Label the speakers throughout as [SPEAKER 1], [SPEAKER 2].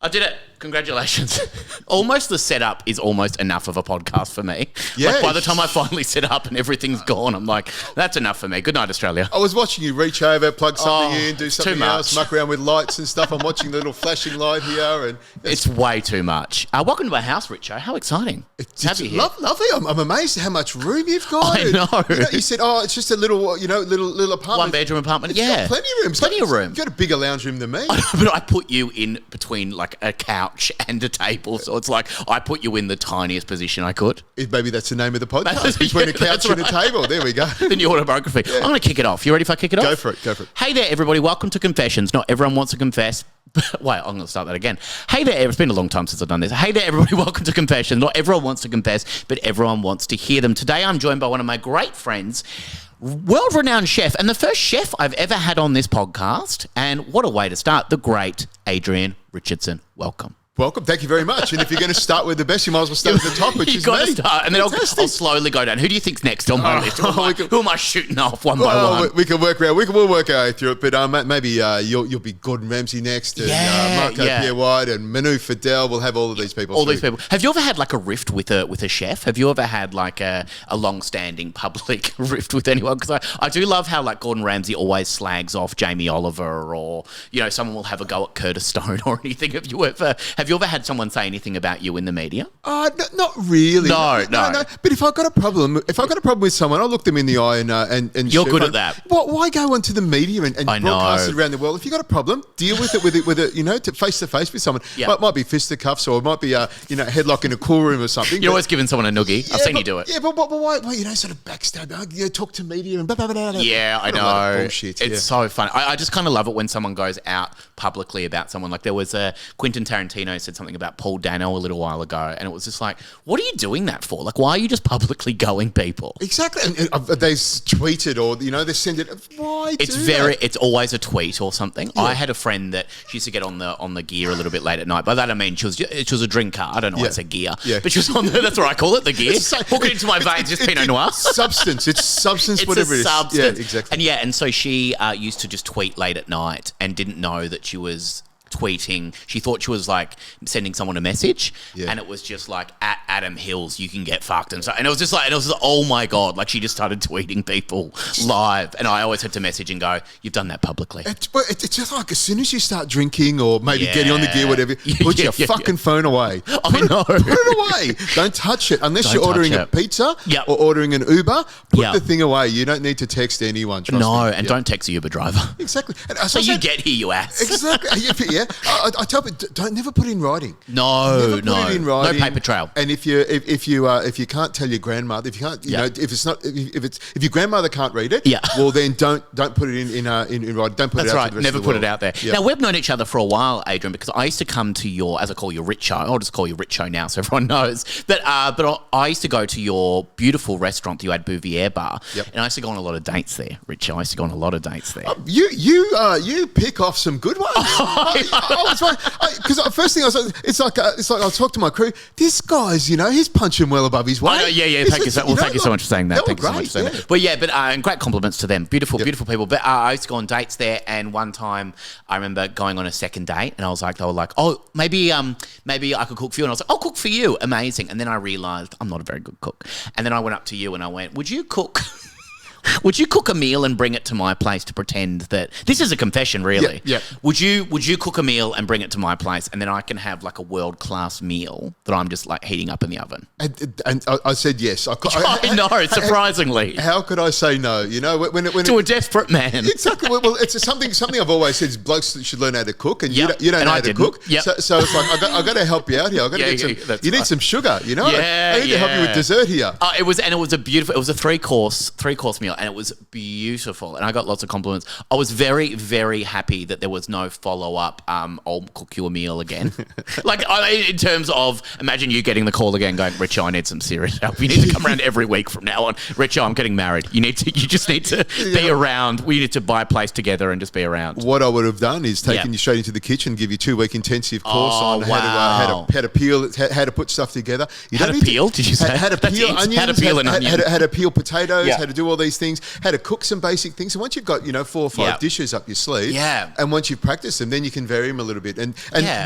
[SPEAKER 1] I did it. Congratulations. Almost the setup is almost enough of a podcast for me.
[SPEAKER 2] Yeah.
[SPEAKER 1] Like by the time I finally set up and everything's gone, I'm like, that's enough for me. Good night, Australia.
[SPEAKER 2] I was watching you reach over, plug something in, do something
[SPEAKER 1] too
[SPEAKER 2] else, muck around with lights and stuff. I'm watching the little flashing light here. And
[SPEAKER 1] It's way too much. Welcome to my house, Richo. How exciting.
[SPEAKER 2] It's lovely. I'm amazed at how much room you've got.
[SPEAKER 1] I know.
[SPEAKER 2] You said, it's just a little, little apartment.
[SPEAKER 1] One bedroom apartment.
[SPEAKER 2] It's got plenty of room.
[SPEAKER 1] Plenty of room.
[SPEAKER 2] You've got a bigger lounge room than me.
[SPEAKER 1] But I put you in between like a couch and a table. So it's like I put you in the tiniest position I could.
[SPEAKER 2] Maybe that's the name of the podcast. Between a couch and a table. There we go.
[SPEAKER 1] The new autobiography. Yeah. I'm going to kick it off. You ready if I kick it off?
[SPEAKER 2] Go for it.
[SPEAKER 1] Hey there, everybody. Welcome to Confessions. Not everyone wants to confess. Wait, I'm going to start that again. Hey there. It's been a long time since I've done this. Hey there, everybody. Welcome to Confessions. Not everyone wants to confess, but everyone wants to hear them. Today, I'm joined by one of my great friends, world-renowned chef, and the first chef I've ever had on this podcast. And what a way to start. The great Adrian Richardson. Welcome.
[SPEAKER 2] Welcome. Thank you very much. And if you're going to start with the best, you might as well start at the top, which is me.
[SPEAKER 1] You've got to start, and then I'll slowly go down. Who do you think's next on my list? Who am I shooting off one by one?
[SPEAKER 2] We can work around. We'll work our way through it. But maybe you'll be Gordon Ramsay next, and Marco Pierre White, and Manu Fidel. We'll have all of these people.
[SPEAKER 1] These people. Have you ever had like a rift with a chef? Have you ever had like a long-standing public rift with anyone? Because I do love how like Gordon Ramsay always slags off Jamie Oliver, or someone will have a go at Curtis Stone or anything. Have you ever had someone say anything about you in the media?
[SPEAKER 2] Not really.
[SPEAKER 1] No.
[SPEAKER 2] But if I've got a problem with someone, I'll look them in the eye and
[SPEAKER 1] you're good at that.
[SPEAKER 2] Why go onto the media and broadcast it around the world? If you've got a problem, deal with it to face to face with someone.
[SPEAKER 1] Yeah.
[SPEAKER 2] Might be fisticuffs, or it might be a headlock in a cool room or something.
[SPEAKER 1] You're always giving someone a noogie. I've seen you do it.
[SPEAKER 2] Yeah, but why sort of backstab? Talk to media and blah, blah, blah, blah.
[SPEAKER 1] Yeah, I know.
[SPEAKER 2] Bullshit.
[SPEAKER 1] It's so fun. I just kind of love it when someone goes out publicly about someone. Like there was Quentin Tarantino said something about Paul Dano a little while ago, and it was just like, what are you doing that for? Like, why are you just publicly going people?
[SPEAKER 2] Exactly. And they've tweeted, or they send it. Why?
[SPEAKER 1] It's always a tweet or something. Yeah. I had a friend that she used to get on the gear a little bit late at night. By that I mean she was a drinker. I don't know why it's a gear, but she was on the, that's what I call it, the gear. Hook it into my veins, just Pinot Noir.
[SPEAKER 2] Substance. It's substance.
[SPEAKER 1] It's
[SPEAKER 2] whatever
[SPEAKER 1] a
[SPEAKER 2] it is.
[SPEAKER 1] Substance.
[SPEAKER 2] Yeah, exactly.
[SPEAKER 1] And so she used to just tweet late at night and didn't know that she was tweeting. She thought she was like sending someone a message, and it was just like, at Adam Hills you can get fucked, and it was just like, oh my god, like she just started tweeting people live, and I always had to message and go, you've done that publicly.
[SPEAKER 2] It's just like as soon as you start drinking or maybe getting on the gear, whatever, put your fucking phone away. Put it away. Don't touch it unless you're ordering a pizza or ordering an Uber. Put the thing away. You don't need to text anyone. Trust me.
[SPEAKER 1] And don't text a Uber driver.
[SPEAKER 2] Exactly. And
[SPEAKER 1] so you get here, you ass.
[SPEAKER 2] Exactly. Yeah. I tell people, don't never put it in writing.
[SPEAKER 1] No paper trail.
[SPEAKER 2] And if you can't tell your grandmother, if you can't, if your grandmother can't read it, well then don't put it in writing. Don't put it out. That's right.
[SPEAKER 1] Never put it out there. Now we've known each other for a while, Adrian, because I used to come to your, as I call you, Richo. I'll just call you Richo now, so everyone knows. But I used to go to your beautiful restaurant that you had, Bouvier Bar, and I used to go on a lot of dates there, Richo. I used to go on a lot of dates there.
[SPEAKER 2] You pick off some good ones. Because first thing I was, it's like I'll talk to my crew. This guy's, he's punching well above his weight.
[SPEAKER 1] I know, yeah. Thank you so much for saying that. Thank you so much for saying that. But great compliments to them. Beautiful people. But I used to go on dates there, and one time I remember going on a second date, and they were like, oh, maybe I could cook for you, and I was like, I'll cook for you, amazing. And then I realised I'm not a very good cook, and then I went up to you and I went, would you cook a meal and bring it to my place to pretend that this is a confession, really?
[SPEAKER 2] Yeah.
[SPEAKER 1] Would you cook a meal and bring it to my place, and then I can have like a world-class meal that I'm just like heating up in the oven?
[SPEAKER 2] And I said yes.
[SPEAKER 1] I know, surprisingly.
[SPEAKER 2] How could I say no? When
[SPEAKER 1] to a desperate man.
[SPEAKER 2] Exactly. Well, it's something I've always said is blokes should learn how to cook, and you don't know how to cook.
[SPEAKER 1] Yep.
[SPEAKER 2] So it's like I got to help you out here. I got to get some. You need some sugar. I need to help you with dessert here.
[SPEAKER 1] It was a three-course meal. And it was beautiful, and I got lots of compliments. I was very, very happy that there was no follow-up, I'll cook you a meal again. In terms of, imagine you getting the call again going, Richo, I need some serious help. You need to come around every week from now on. Richo, I'm getting married. You just need to be around. We need to buy a place together and just be around.
[SPEAKER 2] What I would have done is taken you straight into the kitchen, give you 2-week intensive course on how to peel, how to put stuff together.
[SPEAKER 1] How to peel? Did you say?
[SPEAKER 2] How to peel onions.
[SPEAKER 1] How to peel an onion.
[SPEAKER 2] How to peel potatoes. How to do all these things. things, how to cook some basic things. And once you've got, 4 or 5 dishes up your sleeve, and once you've practiced them, then you can vary them a little bit. And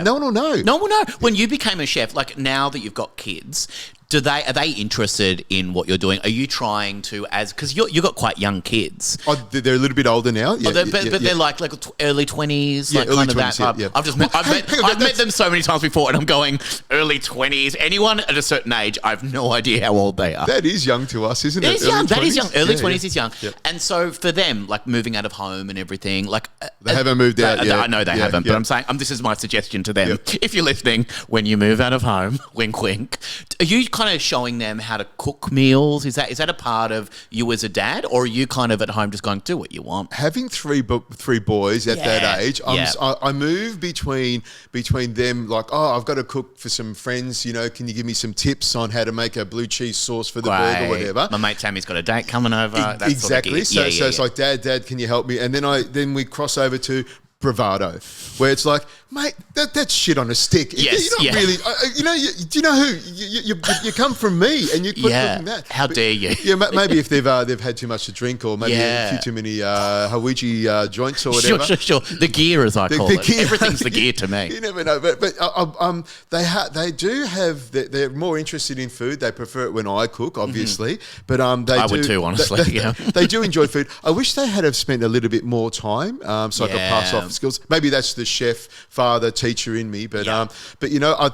[SPEAKER 2] no one will know.
[SPEAKER 1] No one will know. When you became a chef, like now that you've got kids, are they interested in what you're doing? Are you trying to, because you've got quite young kids?
[SPEAKER 2] Oh, they're a little bit older now. Yeah,
[SPEAKER 1] but they're like early 20s, like
[SPEAKER 2] early
[SPEAKER 1] kind
[SPEAKER 2] 20s,
[SPEAKER 1] of that. I've met them so many times before, and I'm going early 20s. Anyone at a certain age, I have no idea how old they are.
[SPEAKER 2] That is young to us, isn't it?
[SPEAKER 1] It is young. That is young. Early 20s is young. Yeah. And so for them, like moving out of home and everything, like
[SPEAKER 2] they haven't moved out yet.
[SPEAKER 1] I know they haven't, but I'm saying this is my suggestion to them. If you're listening, when you move out of home, wink, wink, are you kind of showing them how to cook meals? Is that a part of you as a dad, or are you kind of at home just going, do what you want?
[SPEAKER 2] Having three boys at that age, I move between them, like, I've got to cook for some friends, can you give me some tips on how to make a blue cheese sauce for the burger or whatever?
[SPEAKER 1] My mate Sammy's got a date coming over.
[SPEAKER 2] Exactly. So it's like, Dad, can you help me? And then we cross over to bravado, where it's like, mate, that's shit on a stick.
[SPEAKER 1] Yes,
[SPEAKER 2] you're not really, do you know who you come from me, and you quit cooking that.
[SPEAKER 1] How dare you?
[SPEAKER 2] Yeah, maybe if they've had too much to drink, or maybe a few too many Hawiji joints or whatever.
[SPEAKER 1] Sure. The gear, as I call it. Gear. Everything's the gear to me.
[SPEAKER 2] You never know, but they do have. They're more interested in food. They prefer it when I cook, obviously. But I
[SPEAKER 1] would too, honestly.
[SPEAKER 2] They do enjoy food. I wish they had have spent a little bit more time, so I could pass off skills. Maybe that's the chef, father, teacher in me. But I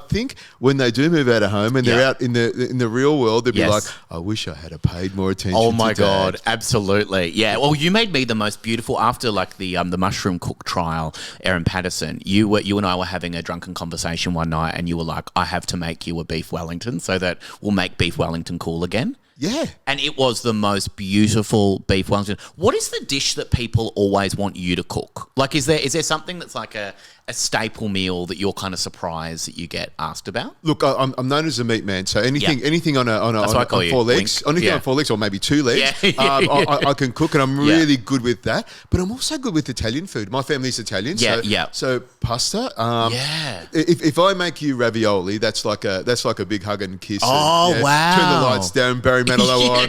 [SPEAKER 2] think when they do move out of home and they're out in the real world, they'll be like, I wish I had paid more attention.
[SPEAKER 1] Oh my God, absolutely. Yeah. Well, you made me the most beautiful after like the mushroom cook trial, Erin Patterson. You and I were having a drunken conversation one night, and you were like, I have to make you a beef Wellington so that we'll make beef Wellington cool again.
[SPEAKER 2] Yeah.
[SPEAKER 1] And it was the most beautiful beef Wellington. What is the dish that people always want you to cook? Like, is there something that's like a staple meal that you're kind of surprised that you get asked about?
[SPEAKER 2] Look, I'm known as a meat man, so anything on 4 legs, anything on 4 legs or maybe 2 legs, I can cook, and I'm really good with that. But I'm also good with Italian food. My family's Italian, so pasta. If I make you ravioli, that's like a big hug and kiss.
[SPEAKER 1] Oh,
[SPEAKER 2] and,
[SPEAKER 1] wow!
[SPEAKER 2] Turn the lights down, Barry Manilow on.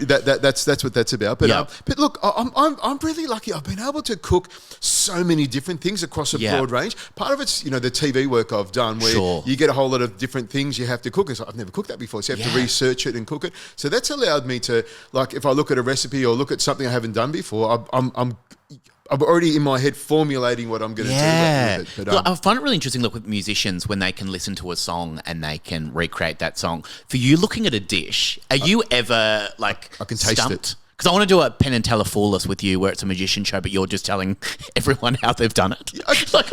[SPEAKER 2] That's what that's about. But look, I'm really lucky. I've been able to cook so many different things across a broad range. Part of it's, the TV work I've done where you get a whole lot of different things you have to cook. I've never cooked that before, so you have to research it and cook it. So that's allowed me to, like, if I look at a recipe or look at something I haven't done before, I'm already in my head formulating what I'm going to do with it. But,
[SPEAKER 1] I find it really interesting, look, with musicians, when they can listen to a song and they can recreate that song. For you, looking at a dish, are you ever, like,
[SPEAKER 2] I can taste it.
[SPEAKER 1] Because I want to do a Penn and Teller Foolus with you where it's a magician show, but you're just telling everyone how they've done it. I think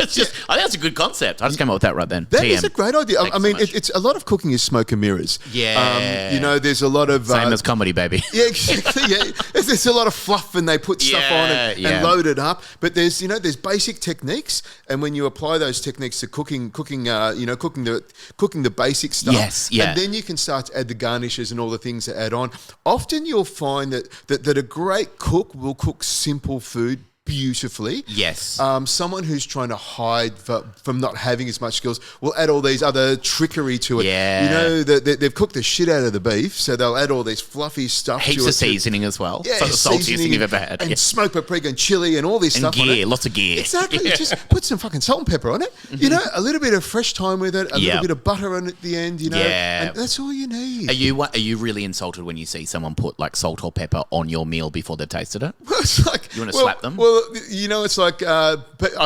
[SPEAKER 1] that's a good concept. I just came up with that right then.
[SPEAKER 2] That is a great idea. I mean, it's a lot of cooking is smoke and mirrors.
[SPEAKER 1] Yeah.
[SPEAKER 2] There's a lot of...
[SPEAKER 1] Same as comedy, baby.
[SPEAKER 2] Yeah, exactly. Yeah. There's a lot of fluff and they put stuff on and load it up. But there's basic techniques, and when you apply those techniques to cooking the basic stuff, and then you can start to add the garnishes and all the things that add on. Often you'll find that a great cook will cook simple food beautifully.
[SPEAKER 1] Yes.
[SPEAKER 2] Someone who's trying to hide from not having as much skills will add all these other trickery to it.
[SPEAKER 1] Yeah.
[SPEAKER 2] They've cooked the shit out of the beef, so they'll add all this fluffy stuff
[SPEAKER 1] Heaps
[SPEAKER 2] to it.
[SPEAKER 1] of seasoning as well.
[SPEAKER 2] Yeah,
[SPEAKER 1] it's like the saltiest thing you've ever had.
[SPEAKER 2] And smoked paprika and chili and all this stuff
[SPEAKER 1] on
[SPEAKER 2] it.
[SPEAKER 1] Lots of gear.
[SPEAKER 2] Exactly. Just put some fucking salt and pepper on it. A little bit of fresh thyme with it, a little bit of butter on it at the end, and that's all you need.
[SPEAKER 1] Are you really insulted when you see someone put like salt or pepper on your meal before they've tasted it?
[SPEAKER 2] Well, it's like...
[SPEAKER 1] You want to slap them?
[SPEAKER 2] Well, it's like, I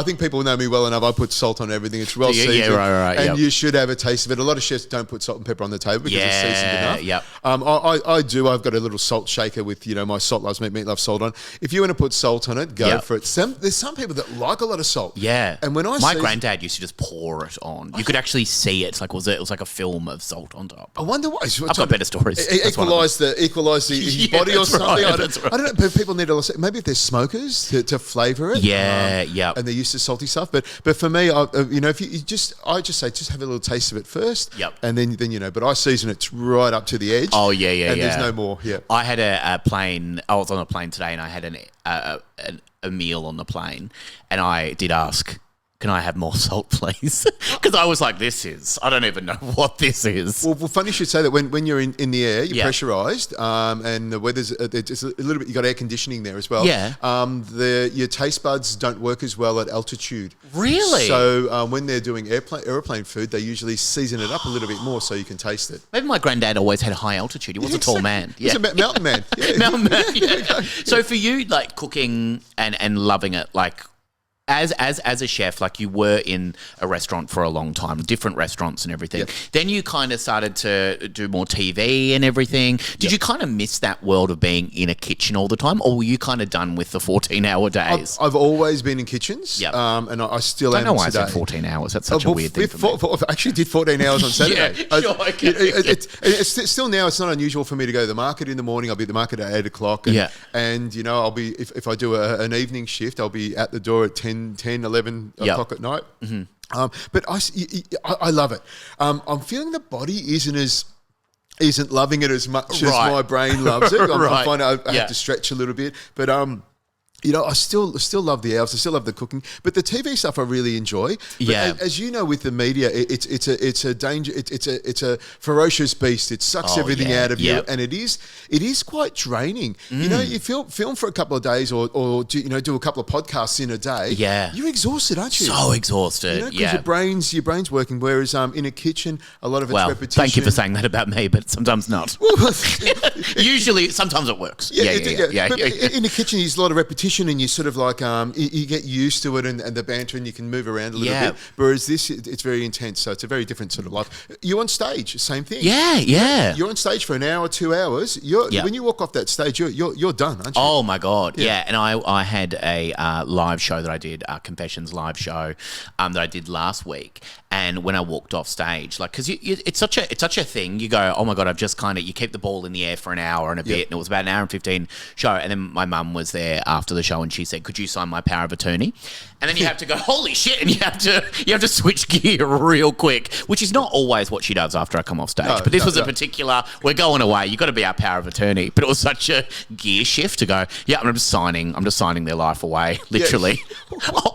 [SPEAKER 2] think people know me well enough. I put salt on everything. It's well seasoned.
[SPEAKER 1] Yeah, right.
[SPEAKER 2] And you should have a taste of it. A lot of chefs don't put salt and pepper on the table because it's seasoned enough. I do. I've got a little salt shaker with, my salt loves meat loves salt on. If you want to put salt on it, go for it. There's some people that like a lot of salt.
[SPEAKER 1] Yeah.
[SPEAKER 2] And when
[SPEAKER 1] my granddad used to just pour it on. You could actually see it. It's like, it was like a film of salt on top.
[SPEAKER 2] I wonder why.
[SPEAKER 1] I've got better stories.
[SPEAKER 2] Equalise the body or something. I don't know. But people need to, maybe if they're smokers to flavour it.
[SPEAKER 1] Yeah.
[SPEAKER 2] And they're used to salty stuff. But for me, if I just say, just have a little taste of it first.
[SPEAKER 1] Yep.
[SPEAKER 2] And then but I season it right up to the edge.
[SPEAKER 1] Oh, yeah.
[SPEAKER 2] And there's no more. Yeah.
[SPEAKER 1] I had a plane. I was on a plane today and I had a meal on the plane, and I did ask, can I have more salt, please? Because I was like, I don't even know what this is.
[SPEAKER 2] Well, funny you should say that when you're in the air, you're pressurised, and the weather's it's a little bit. You got air conditioning there as well.
[SPEAKER 1] Yeah.
[SPEAKER 2] Your taste buds don't work as well at altitude.
[SPEAKER 1] Really?
[SPEAKER 2] So when they're doing airplane food, they usually season it up a little bit more so you can taste it.
[SPEAKER 1] Maybe my granddad always had high altitude. He was a tall man.
[SPEAKER 2] Yeah. He's a mountain man. Yeah.
[SPEAKER 1] Mountain man. Yeah. So for you, like cooking and loving it, like. As a chef, like you were in a restaurant for a long time, different restaurants and everything. Yep. Then you kind of started to do more TV and everything. Did you kind of miss that world of being in a kitchen all the time, or were you kind of done with the 14-hour days?
[SPEAKER 2] I've always been in kitchens, and I still am today. I don't know why I said
[SPEAKER 1] 14 hours. That's such a weird thing for me.
[SPEAKER 2] I actually did 14 hours on Saturday.
[SPEAKER 1] Yeah, sure, okay.
[SPEAKER 2] It's still now, it's not unusual for me to go to the market in the morning. I'll be at the market at 8 o'clock. And you know, I'll be, if I do an evening shift, I'll be at the door at 10, 11 o'clock at night. Mm-hmm. But I love it. I'm feeling the body isn't loving it as much as my brain loves it. I find I have to stretch a little bit. But you know, I still love the hours. I still love the cooking, but the TV stuff I really enjoy. But as you know, with the media, it's a danger. It's a ferocious beast. It sucks everything out of you, and it is quite draining. You know, you film for a couple of days, or do a couple of podcasts in a day. Yeah, you're exhausted, aren't you?
[SPEAKER 1] So exhausted.
[SPEAKER 2] You know, because your brain's working. Whereas in a kitchen, a lot of it's repetition.
[SPEAKER 1] Thank you for saying that about me, but sometimes not. Usually, sometimes it works. Yeah.
[SPEAKER 2] But in the kitchen, there's a lot of repetition. And you sort of like you get used to it and the banter, and you can move around a little bit. Whereas this, it's very intense, so it's a very different sort of life. You're on stage, same thing.
[SPEAKER 1] Yeah.
[SPEAKER 2] You're on stage for an hour, 2 hours. When you walk off that stage, you're done, aren't you?
[SPEAKER 1] Oh my God, yeah. And I had a live show that I did, Confessions live show that I did last week. And when I walked off stage, like, because it's such a thing. You go, oh my God, I've just you keep the ball in the air for an hour and a bit, and it was about an hour and 15 show. And then my mum was there after the show, and she said, "Could you sign my power of attorney?" And then you have to go, holy shit, and you have to switch gear real quick, which is not always what she does after I come off stage. But this was a particular, we're going away, you've got to be our power of attorney. But it was such a gear shift to go, I'm just signing their life away, literally,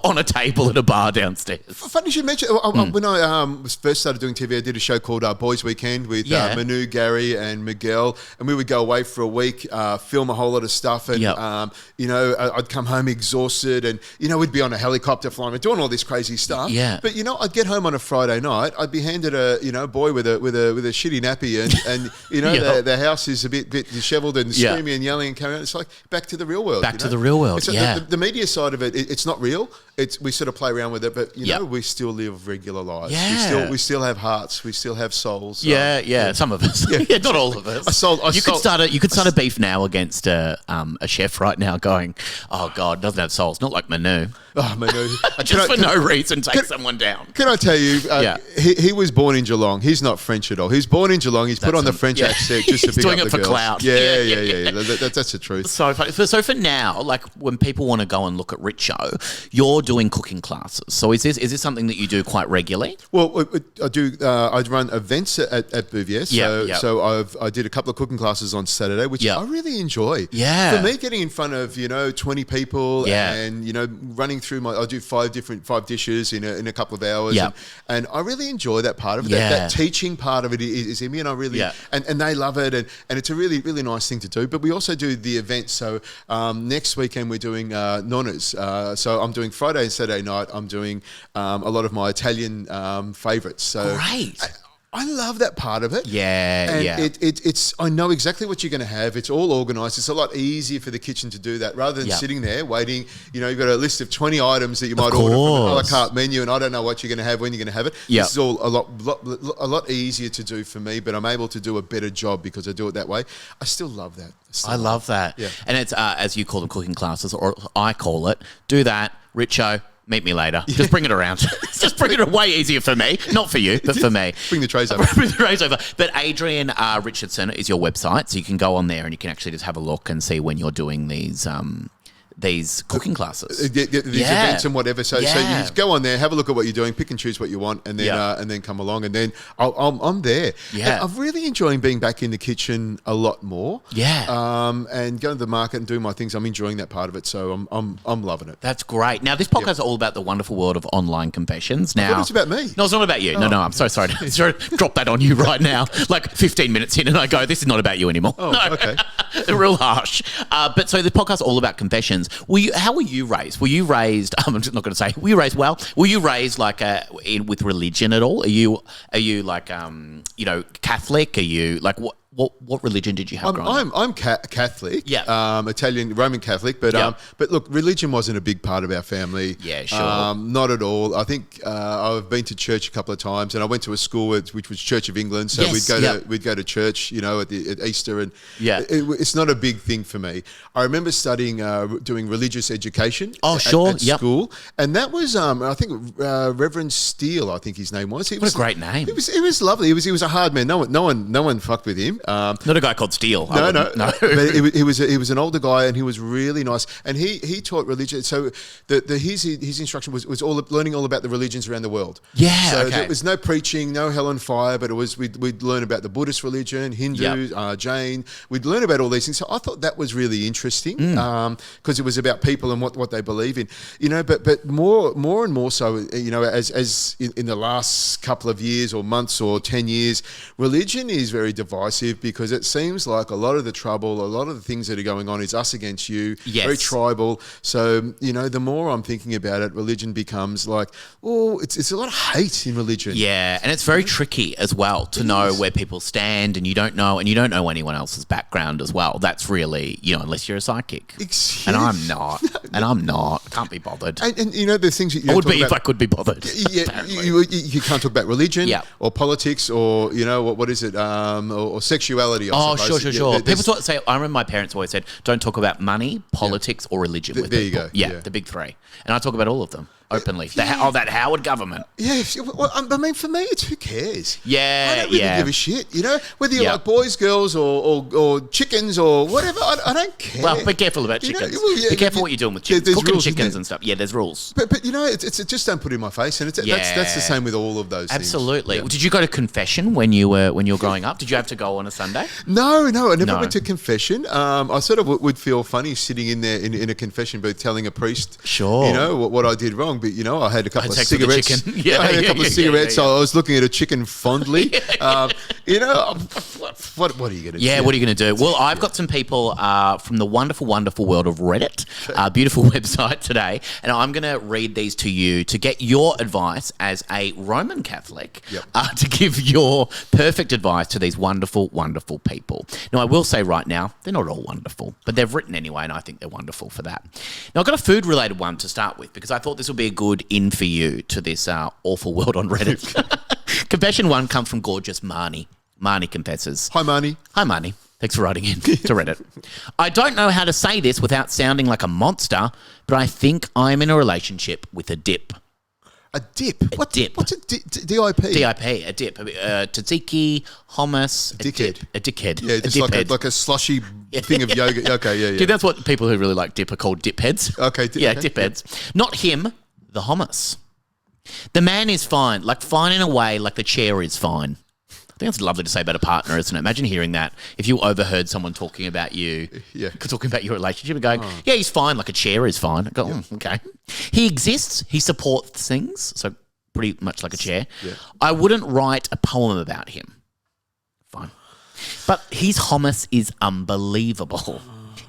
[SPEAKER 1] on a table at a bar downstairs.
[SPEAKER 2] Funny you should mention, when I first started doing TV, I did a show called Boys Weekend with Manu, Gary and Miguel, and we would go away for a week, film a whole lot of stuff, and I'd come home exhausted, and we'd be on a helicopter flying, doing all this crazy stuff. Yeah. But I'd get home on a Friday night, I'd be handed a boy with a shitty nappy, and the house is a bit dishevelled and screaming and yelling and carrying on. It's like back to the real world.
[SPEAKER 1] Back to the real world.
[SPEAKER 2] The media side of it, it's not real. We sort of play around with it, but we still live regular lives. Yeah. We still have hearts. We still have souls.
[SPEAKER 1] Some of us. Not all of us. You could start a beef now against a chef right now, going, oh God, doesn't have souls. Not like Manu.
[SPEAKER 2] Oh, Manu.
[SPEAKER 1] Just for no reason, take someone down.
[SPEAKER 2] Can I tell you, he was born in Geelong. He's not French at all. He's born in Geelong. He's put on the French accent just to pick up the girls.
[SPEAKER 1] He's doing it for clout.
[SPEAKER 2] Yeah. That's the truth.
[SPEAKER 1] So for now, like when people want to go and look at Richo, you're doing cooking classes. So is this something that you do quite regularly?
[SPEAKER 2] Well, I do. I run events at Bouvier. So I did a couple of cooking classes on Saturday, which I really enjoy. Yeah. For me, getting in front of 20 people and running through I do five dishes in a couple of hours. And I really enjoy that part of it. That teaching part of it is in me, and I really and they love it, and it's a really, really nice thing to do. But we also do the events. So next weekend we're doing nonnas. So I'm doing Friday and Saturday night. I'm doing a lot of my Italian favourites. So
[SPEAKER 1] great.
[SPEAKER 2] I love that part of it. It's I know exactly what you're going to have. It's all organised. It's a lot easier for the kitchen to do that rather than sitting there waiting. You've got a list of 20 items that you might order from an a la carte menu, and I don't know what you're going to have, when you're going to have it. This is all a lot easier to do for me, but I'm able to do a better job because I do it that way. I still love that.
[SPEAKER 1] I love that. Yeah. And it's, as you call them, cooking classes, or I call it, do that, Richo, meet me later. Just bring it around. Just bring it way easier for me. Not for you, but for me.
[SPEAKER 2] Bring the trays over.
[SPEAKER 1] Bring the trays over. But Adrian Richardson is your website, so you can go on there and you can actually just have a look and see when you're doing these these cooking classes,
[SPEAKER 2] these events and whatever. So you just go on there, have a look at what you're doing, pick and choose what you want, and then come along, and then I'm there. And I'm really enjoying being back in the kitchen a lot more. And going to the market and doing my things. I'm enjoying that part of it. So I'm loving it.
[SPEAKER 1] That's great. Now this podcast is all about the wonderful world of online confessions. Now
[SPEAKER 2] it's about me.
[SPEAKER 1] No, it's not about you. No, I'm so sorry to drop that on you right now. Like 15 minutes in, and I go, this is not about you anymore.
[SPEAKER 2] Oh,
[SPEAKER 1] no.
[SPEAKER 2] Okay.
[SPEAKER 1] Real harsh. But so the podcast is all about confessions. How were you raised? Were you raised? I'm just not going to say. Were you raised well? Were you raised like with religion at all? Are you like Catholic? Are you like what religion did you have growing up?
[SPEAKER 2] I'm Catholic. Italian Roman Catholic, but look, religion wasn't a big part of our family.
[SPEAKER 1] Yeah, sure.
[SPEAKER 2] Not at all. I think I've been to church a couple of times, and I went to a school which was Church of England. So we'd go to church, at Easter, and it's not a big thing for me. I remember studying doing religious education.
[SPEAKER 1] Oh, sure.
[SPEAKER 2] At school, and that was I think Reverend Steele. I think his name was.
[SPEAKER 1] What a great name.
[SPEAKER 2] It was lovely. He was a hard man. No one fucked with him.
[SPEAKER 1] Not a guy called Steele.
[SPEAKER 2] No. But he was an older guy, and he was really nice. And he taught religion. So his instruction was learning all about the religions around the world.
[SPEAKER 1] Yeah.
[SPEAKER 2] So there was no preaching, no hell on fire, but it was we'd learn about the Buddhist religion, Hindu, Jain. We'd learn about all these things. So I thought that was really interesting because it was about people and what they believe in. But more and more so, as in the last couple of years or months or 10 years, religion is very divisive because it seems like a lot of the trouble, a lot of the things that are going on is us against you, very tribal. So, the more I'm thinking about it, religion becomes like, it's a lot of hate in religion.
[SPEAKER 1] Yeah, and it's very tricky as well to know where people stand, and you don't know anyone else's background as well. That's really, unless you're a psychic. And I'm not. And I'm not. Can't be bothered.
[SPEAKER 2] And the things that you
[SPEAKER 1] I would be if I could be bothered.
[SPEAKER 2] Yeah, you can't talk about religion or politics or, what is it, or sexuality, I suppose.
[SPEAKER 1] Sure. People say, I remember my parents always said, don't talk about money, politics, or religion with people.
[SPEAKER 2] There you go.
[SPEAKER 1] Yeah, the big three. And I talk about all of them openly. That Howard government.
[SPEAKER 2] Yeah, I mean, for me, it's who cares?
[SPEAKER 1] Yeah,
[SPEAKER 2] I don't really give a shit, whether you like boys, girls, or chickens or whatever. I don't care.
[SPEAKER 1] Well, be careful about chickens. Be careful what you're doing with chickens. Cooking rules, chickens and stuff. Yeah, there's rules.
[SPEAKER 2] But it's just don't put it in my face, and that's the same with all of those things.
[SPEAKER 1] Absolutely. Yeah. Did you go to confession when you were growing up? Did you have to go on a Sunday?
[SPEAKER 2] No, I never went to confession. I sort of would feel funny sitting in there in a confession booth telling a priest, what I did wrong. But I had a couple of cigarettes. I had a couple of cigarettes. So I was looking at a chicken fondly. What are you going to do?
[SPEAKER 1] Yeah, what are you going to do? Well, I've got some people from the wonderful, wonderful world of Reddit, beautiful website today, and I'm going to read these to you to get your advice as a Roman Catholic to give your perfect advice to these wonderful, wonderful people. Now, I will say right now, they're not all wonderful, but they've written anyway, and I think they're wonderful for that. Now, I've got a food-related one to start with because I thought this would be a good in for you to this awful world on Reddit. Confession 1 comes from gorgeous Marnie. Marnie confesses.
[SPEAKER 2] Hi, Marnie.
[SPEAKER 1] Hi, Marnie. Thanks for writing in to Reddit. I don't know how to say this without sounding like a monster, but I think I'm in a relationship with a dip.
[SPEAKER 2] A dip?
[SPEAKER 1] What dip?
[SPEAKER 2] What's a D-I-P?
[SPEAKER 1] D-I-P, a dip. Tzatziki, hummus, a
[SPEAKER 2] dickhead.
[SPEAKER 1] A dickhead.
[SPEAKER 2] Yeah, just like a slushy thing of yogurt. Okay, yeah.
[SPEAKER 1] Dude, that's what people who really like dip are called dip heads.
[SPEAKER 2] Okay.
[SPEAKER 1] Dip heads. Not him, the hummus. The man is fine, like fine in a way like the chair is fine. I think that's lovely to say about a partner, isn't it? Imagine hearing that. If you overheard someone talking about you, talking about your relationship and going, yeah, he's fine, like a chair is fine. I go, okay. He exists. He supports things. So pretty much like a chair. Yeah. I wouldn't write a poem about him. Fine. But his hummus is unbelievable.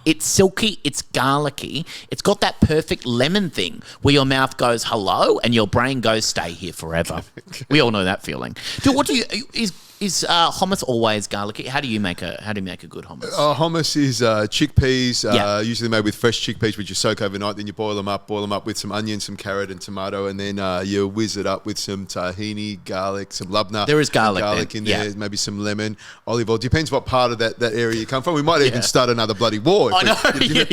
[SPEAKER 1] It's silky, it's garlicky, it's got that perfect lemon thing where your mouth goes hello and your brain goes stay here forever. We all know that feeling. Dude, is hummus always garlicky? How do you make a good hummus?
[SPEAKER 2] Hummus is chickpeas, usually made with fresh chickpeas, which you soak overnight. Then you boil them up with some onion, some carrot, and tomato, and then you whiz it up with some tahini, garlic, some labna.
[SPEAKER 1] There is garlic
[SPEAKER 2] in there, maybe some lemon, olive oil. Depends what part of that area you come from. We might even start another bloody war.
[SPEAKER 1] I know.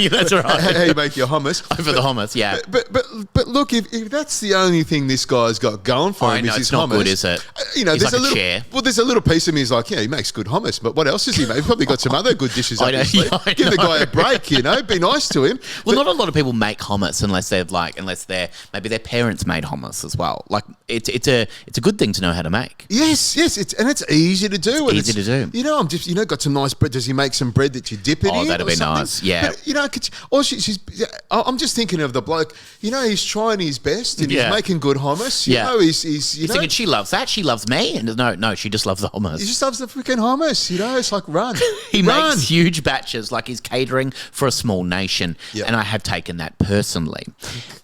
[SPEAKER 1] That's right.
[SPEAKER 2] How you make your hummus?
[SPEAKER 1] Over the hummus, yeah.
[SPEAKER 2] But look, if that's the only thing this guy's got going for him, is his hummus.
[SPEAKER 1] Not good, is it?
[SPEAKER 2] There's
[SPEAKER 1] like a chair.
[SPEAKER 2] Well, there's a little little piece of me is like, yeah, he makes good hummus, but what else does he make? He's probably got some other good dishes up his sleeve. Give the guy a break, you know. Be nice to him.
[SPEAKER 1] Well, not a lot of people make hummus unless maybe their parents made hummus as well. Like it's a good thing to know how to make.
[SPEAKER 2] Yes, it's easy to do.
[SPEAKER 1] Easy to do.
[SPEAKER 2] You know, I'm just got some nice bread. Does he make some bread that you dip it in?
[SPEAKER 1] Oh, that'd be
[SPEAKER 2] something?
[SPEAKER 1] Nice. Yeah.
[SPEAKER 2] But, you know, I'm just thinking of the bloke. You know, he's trying his best and he's making good hummus. You know, he's
[SPEAKER 1] thinking she loves that. She loves me, and no, she just loves the hummus.
[SPEAKER 2] He just loves the freaking hummus. You know, it's like run.
[SPEAKER 1] He makes huge batches, like he's catering for a small nation, and I have taken that personally.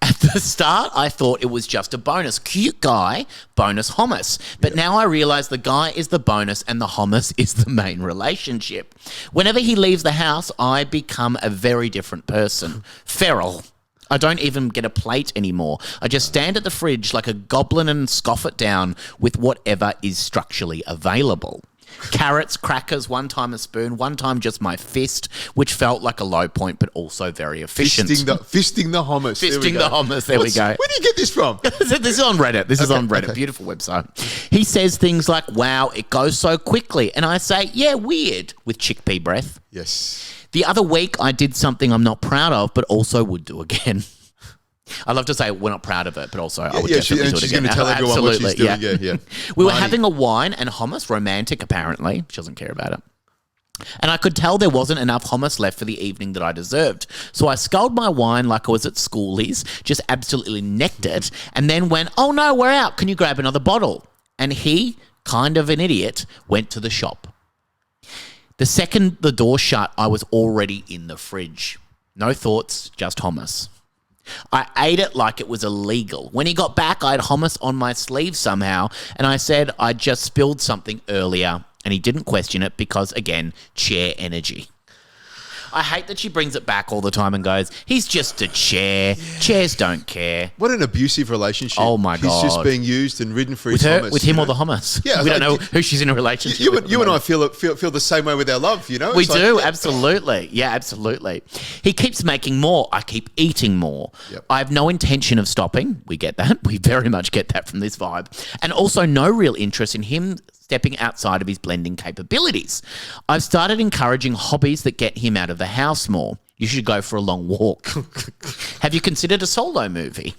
[SPEAKER 1] At the start, I thought it was just a bonus. Cute guy, bonus hummus. But now I realise the guy is the bonus and the hummus is the main relationship. Whenever he leaves the house, I become a very different person. Feral. I don't even get a plate anymore. I just stand at the fridge like a goblin and scoff it down with whatever is structurally available. Carrots, crackers, one time a spoon, one time just my fist, which felt like a low point, but also very efficient.
[SPEAKER 2] Fisting the hummus.
[SPEAKER 1] Fisting the hummus. There we go.
[SPEAKER 2] Where do you get this from?
[SPEAKER 1] This is on Reddit. This is on Reddit. Beautiful website. He says things like, wow, it goes so quickly. And I say, yeah, weird, with chickpea breath.
[SPEAKER 2] Yes.
[SPEAKER 1] The other week, I did something I'm not proud of, but also would do again. I love to say we're not proud of it, but also I would definitely do it again.
[SPEAKER 2] She's going to tell everyone what she's doing. Yeah.
[SPEAKER 1] We were having a wine and hummus, romantic apparently. She doesn't care about it. And I could tell there wasn't enough hummus left for the evening that I deserved. So I sculled my wine like I was at schoolies, just absolutely necked it, and then went, oh no, we're out. Can you grab another bottle? And he, kind of an idiot, went to the shop. The second the door shut, I was already in the fridge. No thoughts, just hummus. I ate it like it was illegal. When he got back, I had hummus on my sleeve somehow, and I said I just spilled something earlier, and he didn't question it because, again, chair energy. I hate that she brings it back all the time and goes, he's just a chair. Chairs don't care.
[SPEAKER 2] What an abusive relationship.
[SPEAKER 1] Oh, my God.
[SPEAKER 2] He's just being used and ridden for his hummus.
[SPEAKER 1] With him or the hummus.
[SPEAKER 2] Yeah,
[SPEAKER 1] we don't know who she's in a relationship with.
[SPEAKER 2] You and I feel the same way with our love, you know?
[SPEAKER 1] We do, absolutely. Yeah, absolutely. He keeps making more. I keep eating more. Yep. I have no intention of stopping. We get that. We very much get that from this vibe. And also no real interest in him stepping outside of his blending capabilities. I've started encouraging hobbies that get him out of the house more. You should go for a long walk. Have you considered a solo movie?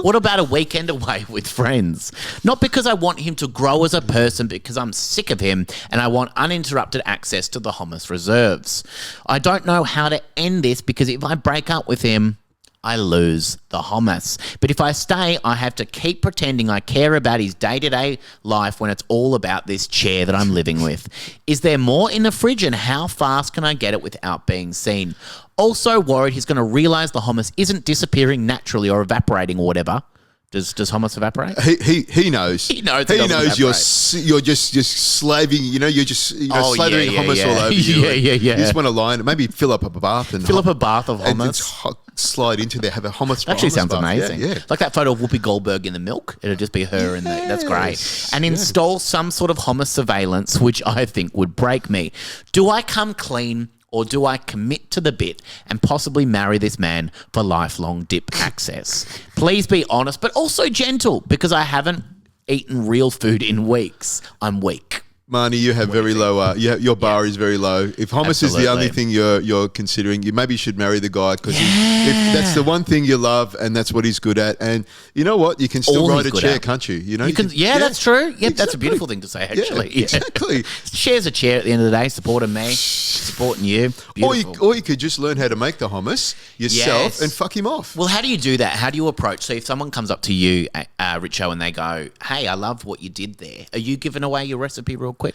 [SPEAKER 1] What about a weekend away with friends? Not because I want him to grow as a person, because I'm sick of him and I want uninterrupted access to the hummus reserves. I don't know how to end this because if I break up with him, I lose the hummus. But if I stay, I have to keep pretending I care about his day-to-day life when it's all about this chair that I'm living with. Is there more in the fridge, and how fast can I get it without being seen? Also worried he's going to realise the hummus isn't disappearing naturally or evaporating or whatever. Does hummus evaporate?
[SPEAKER 2] He knows.
[SPEAKER 1] He knows.
[SPEAKER 2] He knows you're just slaving. You know, you're just slathering hummus all over you.
[SPEAKER 1] Yeah.
[SPEAKER 2] You just want to line. Maybe fill up a bath of hummus. And slide into there. Have a hummus.
[SPEAKER 1] Actually, sounds
[SPEAKER 2] bath.
[SPEAKER 1] amazing.
[SPEAKER 2] Yeah.
[SPEAKER 1] Like that photo of Whoopi Goldberg in the milk. It'll just be her in there. That's great. And install some sort of hummus surveillance, which I think would break me. Do I come clean? Or do I commit to the bit and possibly marry this man for lifelong dip access? Please be honest, but also gentle, because I haven't eaten real food in weeks. I'm weak.
[SPEAKER 2] Marnie, you have very low. Your bar is very low. If hummus is the only thing you're considering, you maybe should marry the guy, because if that's the one thing you love and that's what he's good at. And you know what? You can still ride a chair, can't you? You know,
[SPEAKER 1] that's true. Yep, that's a beautiful thing to say. Actually,
[SPEAKER 2] exactly.
[SPEAKER 1] Shares a chair at the end of the day, supporting me, supporting you.
[SPEAKER 2] Or you could just learn how to make the hummus yourself and fuck him off.
[SPEAKER 1] Well, how do you do that? How do you approach? So if someone comes up to you, Richo, and they go, "Hey, I love what you did there," are you giving away your recipe real quick?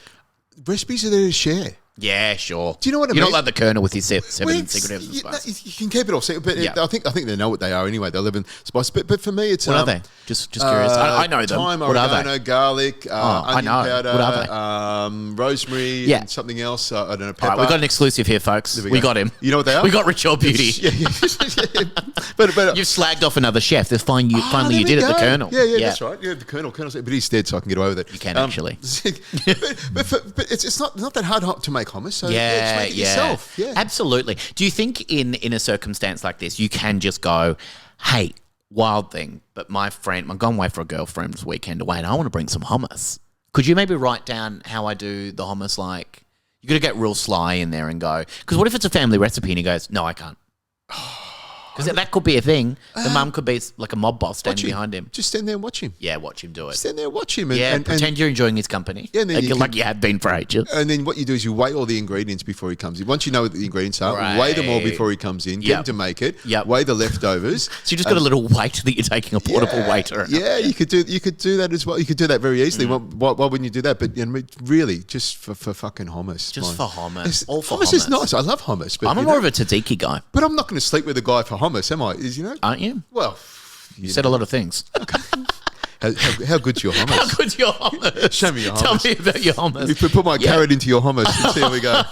[SPEAKER 2] Recipes are there to share.
[SPEAKER 1] Yeah, sure.
[SPEAKER 2] Do you know what I mean?
[SPEAKER 1] You're not like the Colonel with his seven secret herbs and
[SPEAKER 2] spices. You can keep it all secret, but I think they know what they are anyway. They live in spice. But for me, it's
[SPEAKER 1] what are they? Just curious. I know them.
[SPEAKER 2] Thyme,
[SPEAKER 1] what
[SPEAKER 2] oregano,
[SPEAKER 1] are they?
[SPEAKER 2] Garlic, onion powder.
[SPEAKER 1] What are they?
[SPEAKER 2] Rosemary, and something else. I don't know. Pepper.
[SPEAKER 1] All right, we got an exclusive here, folks. We got him.
[SPEAKER 2] You know what they are?
[SPEAKER 1] We got Ritual Beauty.
[SPEAKER 2] But
[SPEAKER 1] you've slagged off another chef. Finally, you did it, the Colonel.
[SPEAKER 2] Yeah, that's right. Yeah, the Colonel. But he's dead, so I can get away with it.
[SPEAKER 1] You can actually.
[SPEAKER 2] But it's not that hard to make hummus. So just make it yourself. Yeah,
[SPEAKER 1] absolutely. Do you think in a circumstance like this, you can just go, "Hey, wild thing, but I'm going away for a girlfriend's weekend away, and I want to bring some hummus." Could you maybe write down how I do the hummus? Like, you got to get real sly in there and go. Because what if it's a family recipe and he goes, no, I can't. Because that could be a thing. The mum could be like a mob boss standing behind him.
[SPEAKER 2] Just stand there and watch him.
[SPEAKER 1] Yeah, watch him do it.
[SPEAKER 2] Stand there and watch him.
[SPEAKER 1] And pretend you're enjoying his company. Yeah, and then you have been for ages.
[SPEAKER 2] And then what you do is you weigh all the ingredients before he comes in. Once you know what the ingredients are, weigh them all before he comes in. Get him to make it. Weigh the leftovers.
[SPEAKER 1] So you just got a little weight that you're taking, a portable weight around.
[SPEAKER 2] Yeah, you could do that as well. You could do that very easily. Why wouldn't you do that? But really, just for fucking hummus.
[SPEAKER 1] Just for hummus. All for
[SPEAKER 2] hummus is nice. I love hummus. But
[SPEAKER 1] I'm more of a tzatziki guy.
[SPEAKER 2] But I'm not going to sleep with a guy for hummus, am I?
[SPEAKER 1] Aren't you?
[SPEAKER 2] Well,
[SPEAKER 1] you said a lot of things.
[SPEAKER 2] Okay. How good's your hummus?
[SPEAKER 1] How good's your hummus?
[SPEAKER 2] Show me your hummus.
[SPEAKER 1] Tell me about your hummus.
[SPEAKER 2] If we put my carrot into your hummus, and see how we go.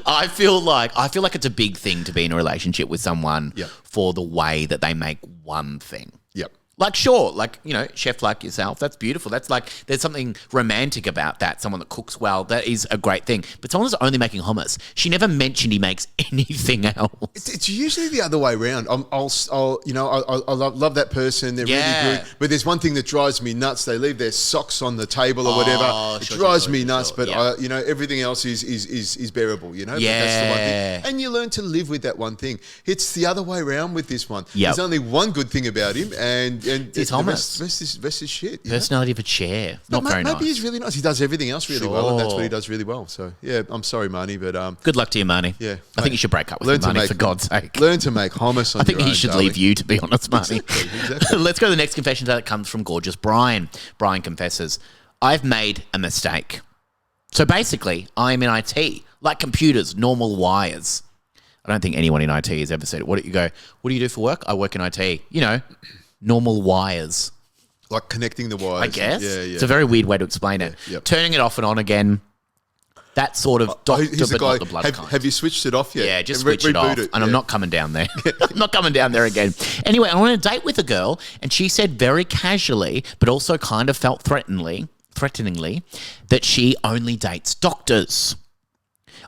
[SPEAKER 1] I feel like it's a big thing to be in a relationship with someone for the way that they make one thing.
[SPEAKER 2] Yep.
[SPEAKER 1] Like, sure, like, chef like yourself, that's beautiful. That's like, there's something romantic about that. Someone that cooks well, that is a great thing. But someone that's only making hummus, she never mentioned he makes anything else.
[SPEAKER 2] It's usually the other way around. I love that person. They're really good. But there's one thing that drives me nuts. They leave their socks on the table or whatever. It drives me nuts. But everything else is bearable.
[SPEAKER 1] Yeah.
[SPEAKER 2] But that's the one thing. And you learn to live with that one thing. It's the other way around with this one. There's only one good thing about him, and
[SPEAKER 1] it's hummus.
[SPEAKER 2] Rest is shit.
[SPEAKER 1] Personality of a chair. Not very nice.
[SPEAKER 2] Maybe he's really nice. He does everything else really well, and that's what he does really well. So, yeah, I'm sorry, Marnie, but...
[SPEAKER 1] good luck to you, Marnie.
[SPEAKER 2] Yeah.
[SPEAKER 1] I think you should break up with him, Marnie, for God's sake.
[SPEAKER 2] Learn to make hummus on
[SPEAKER 1] I think
[SPEAKER 2] your
[SPEAKER 1] he
[SPEAKER 2] own,
[SPEAKER 1] should
[SPEAKER 2] darling.
[SPEAKER 1] leave you, to be honest, Marnie.
[SPEAKER 2] Exactly.
[SPEAKER 1] Let's go to the next confession that comes from gorgeous Brian. Brian confesses, I've made a mistake. So basically, I'm in IT, like computers, normal wires. I don't think anyone in IT has ever said it. What do you do for work? I work in IT. Normal wires.
[SPEAKER 2] Like connecting the wires.
[SPEAKER 1] I guess.
[SPEAKER 2] Yeah.
[SPEAKER 1] It's a very weird way to explain it.
[SPEAKER 2] Yep.
[SPEAKER 1] Turning it off and on again. That sort of doctor, but not the blood kind.
[SPEAKER 2] Have you switched it off yet?
[SPEAKER 1] Yeah, just switch it off. And I'm not coming down there. I'm not coming down there again. Anyway, I went on a date with a girl, and she said very casually, but also kind of felt threateningly, that she only dates doctors.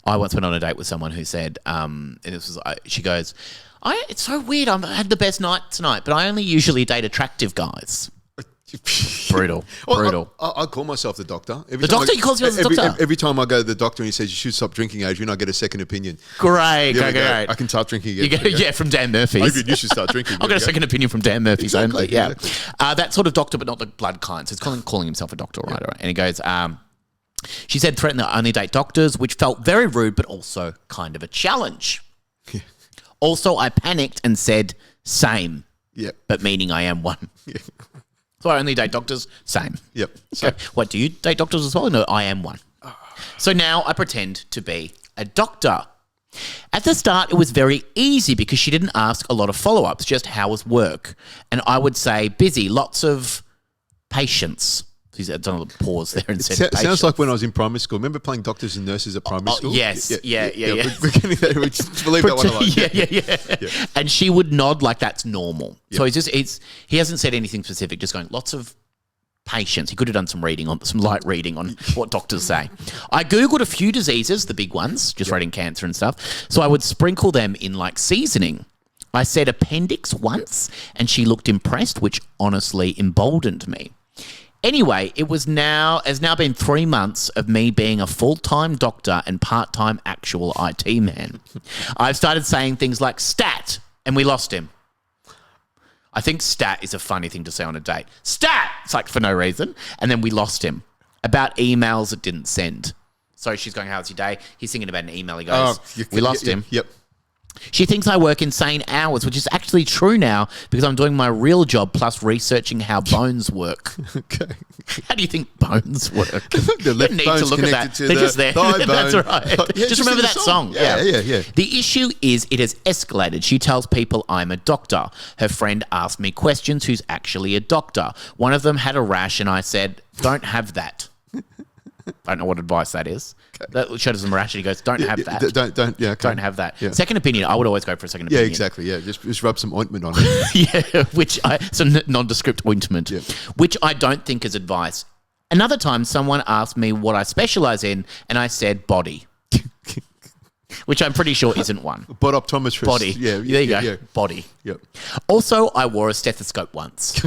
[SPEAKER 1] I once went on a date with someone who said, she goes, it's so weird. I had the best night tonight, but I only usually date attractive guys. Brutal.
[SPEAKER 2] I call myself the doctor.
[SPEAKER 1] You call yourself the doctor?
[SPEAKER 2] Every time I go to the doctor and he says, you should stop drinking, Adrian, I get a second opinion.
[SPEAKER 1] Great.
[SPEAKER 2] I can start drinking again.
[SPEAKER 1] From Dan Murphy's.
[SPEAKER 2] Adrian, you should start drinking.
[SPEAKER 1] I got a second opinion from Dan Murphy's only. Yeah.
[SPEAKER 2] Exactly.
[SPEAKER 1] That sort of doctor, but not the blood kind. So it's calling himself a doctor, right? And he goes, she said threatened to only date doctors, which felt very rude, but also kind of a challenge.
[SPEAKER 2] Yeah.
[SPEAKER 1] Also, I panicked and said, same.
[SPEAKER 2] Yep.
[SPEAKER 1] But meaning I am one.
[SPEAKER 2] Yeah.
[SPEAKER 1] So I only date doctors? Same.
[SPEAKER 2] Yep.
[SPEAKER 1] So, what, do you date doctors as well? No, I am one. So now I pretend to be a doctor. At the start, it was very easy because she didn't ask a lot of follow-ups, just how was work? And I would say busy, lots of patience. He's done a little pause there and said patience.
[SPEAKER 2] Sounds like when I was in primary school. Remember playing doctors and nurses at primary school?
[SPEAKER 1] Yes. Yeah.
[SPEAKER 2] We're getting that. We just believe that one alone.
[SPEAKER 1] Yeah. And she would nod like that's normal. Yep. So he hasn't said anything specific, just going lots of patience. He could have done some light reading on what doctors say. I Googled a few diseases, the big ones, just writing cancer and stuff. So I would sprinkle them in like seasoning. I said appendix once and she looked impressed, which honestly emboldened me. Anyway, has now been 3 months of me being a full-time doctor and part-time actual IT man. I've started saying things like stat, and we lost him. I think stat is a funny thing to say on a date. Stat! It's like for no reason. And then we lost him. About emails that didn't send. So she's going, how's your day? He's thinking about an email. He goes, we lost him.
[SPEAKER 2] Yep.
[SPEAKER 1] She thinks I work insane hours, which is actually true now because I'm doing my real job plus researching how bones work.
[SPEAKER 2] Okay.
[SPEAKER 1] How do you think bones work?
[SPEAKER 2] The left
[SPEAKER 1] need
[SPEAKER 2] bone's
[SPEAKER 1] to look at that.
[SPEAKER 2] to
[SPEAKER 1] They're
[SPEAKER 2] the
[SPEAKER 1] just there.
[SPEAKER 2] thigh bone.
[SPEAKER 1] That's right.
[SPEAKER 2] Yeah,
[SPEAKER 1] just remember that song.
[SPEAKER 2] Yeah.
[SPEAKER 1] The issue is it has escalated. She tells people I'm a doctor. Her friend asked me questions who's actually a doctor. One of them had a rash and I said, don't have that. I don't know what advice that is. Okay. That showed us a rash and he goes, don't have that. Don't have that. Yeah. Second opinion, I would always go for a second opinion.
[SPEAKER 2] Yeah, exactly. Yeah, just rub some ointment on it.
[SPEAKER 1] Some nondescript ointment, which I don't think is advice. Another time, someone asked me what I specialise in, and I said body, which I'm pretty sure isn't one.
[SPEAKER 2] Bodoptometrist.
[SPEAKER 1] Body.
[SPEAKER 2] Yeah,
[SPEAKER 1] there you go.
[SPEAKER 2] Yeah.
[SPEAKER 1] Body.
[SPEAKER 2] Yep.
[SPEAKER 1] Also, I wore a stethoscope once.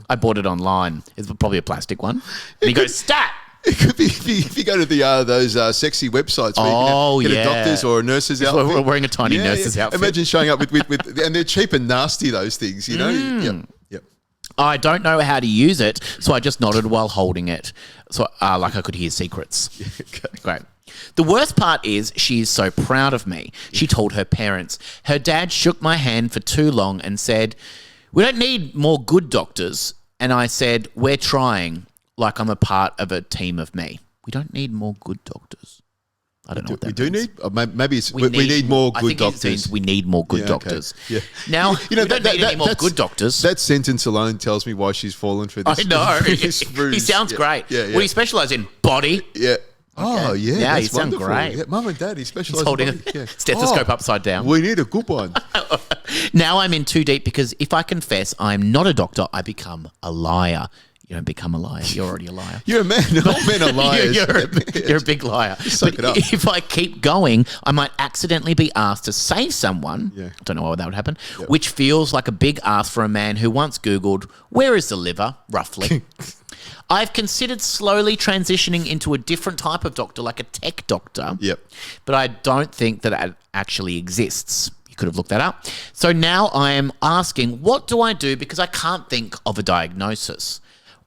[SPEAKER 1] I bought it online. It's probably a plastic one. And he goes, stat!
[SPEAKER 2] It could be if you go to the those sexy websites where you can get a doctor's or a nurse's outfit.
[SPEAKER 1] We're wearing a tiny nurse's outfit.
[SPEAKER 2] Imagine showing up with and they're cheap and nasty, those things, you know? Yep.
[SPEAKER 1] I don't know how to use it, so I just nodded while holding it. So like I could hear secrets.
[SPEAKER 2] Okay.
[SPEAKER 1] Great. The worst part is she is so proud of me. She told her parents. Her dad shook my hand for too long and said, "We don't need more good doctors." And I said, "We're trying," like I'm a part of a team of me. We don't need more good doctors. I don't know what that means.
[SPEAKER 2] We do need? Maybe it's we need more good doctors.
[SPEAKER 1] I think we need more good doctors.
[SPEAKER 2] Yeah.
[SPEAKER 1] Now, we don't need any more good doctors.
[SPEAKER 2] That sentence alone tells me why she's fallen for this.
[SPEAKER 1] I know. He sounds great.
[SPEAKER 2] Yeah.
[SPEAKER 1] What do you specialise in? Body?
[SPEAKER 2] Yeah. Oh, yeah.
[SPEAKER 1] Yeah,
[SPEAKER 2] that's
[SPEAKER 1] you sound
[SPEAKER 2] wonderful.
[SPEAKER 1] great.
[SPEAKER 2] Yeah, Mum and Dad, he specialises
[SPEAKER 1] Holding
[SPEAKER 2] in body.
[SPEAKER 1] a stethoscope upside down.
[SPEAKER 2] We need a good one.
[SPEAKER 1] Now I'm in too deep because if I confess I'm not a doctor, I become a liar. You don't become a liar. You're already a liar.
[SPEAKER 2] You're a man. All men are liars.
[SPEAKER 1] You're a big liar.
[SPEAKER 2] Suck it up.
[SPEAKER 1] If I keep going, I might accidentally be asked to say someone,
[SPEAKER 2] Yeah.
[SPEAKER 1] I don't know why that would happen, which feels like a big ask for a man who once Googled, "Where is the liver?" roughly. I've considered slowly transitioning into a different type of doctor, like a tech doctor.
[SPEAKER 2] Yep.
[SPEAKER 1] But I don't think that actually exists. You could have looked that up. So now I am asking, what do I do? Because I can't think of a diagnosis.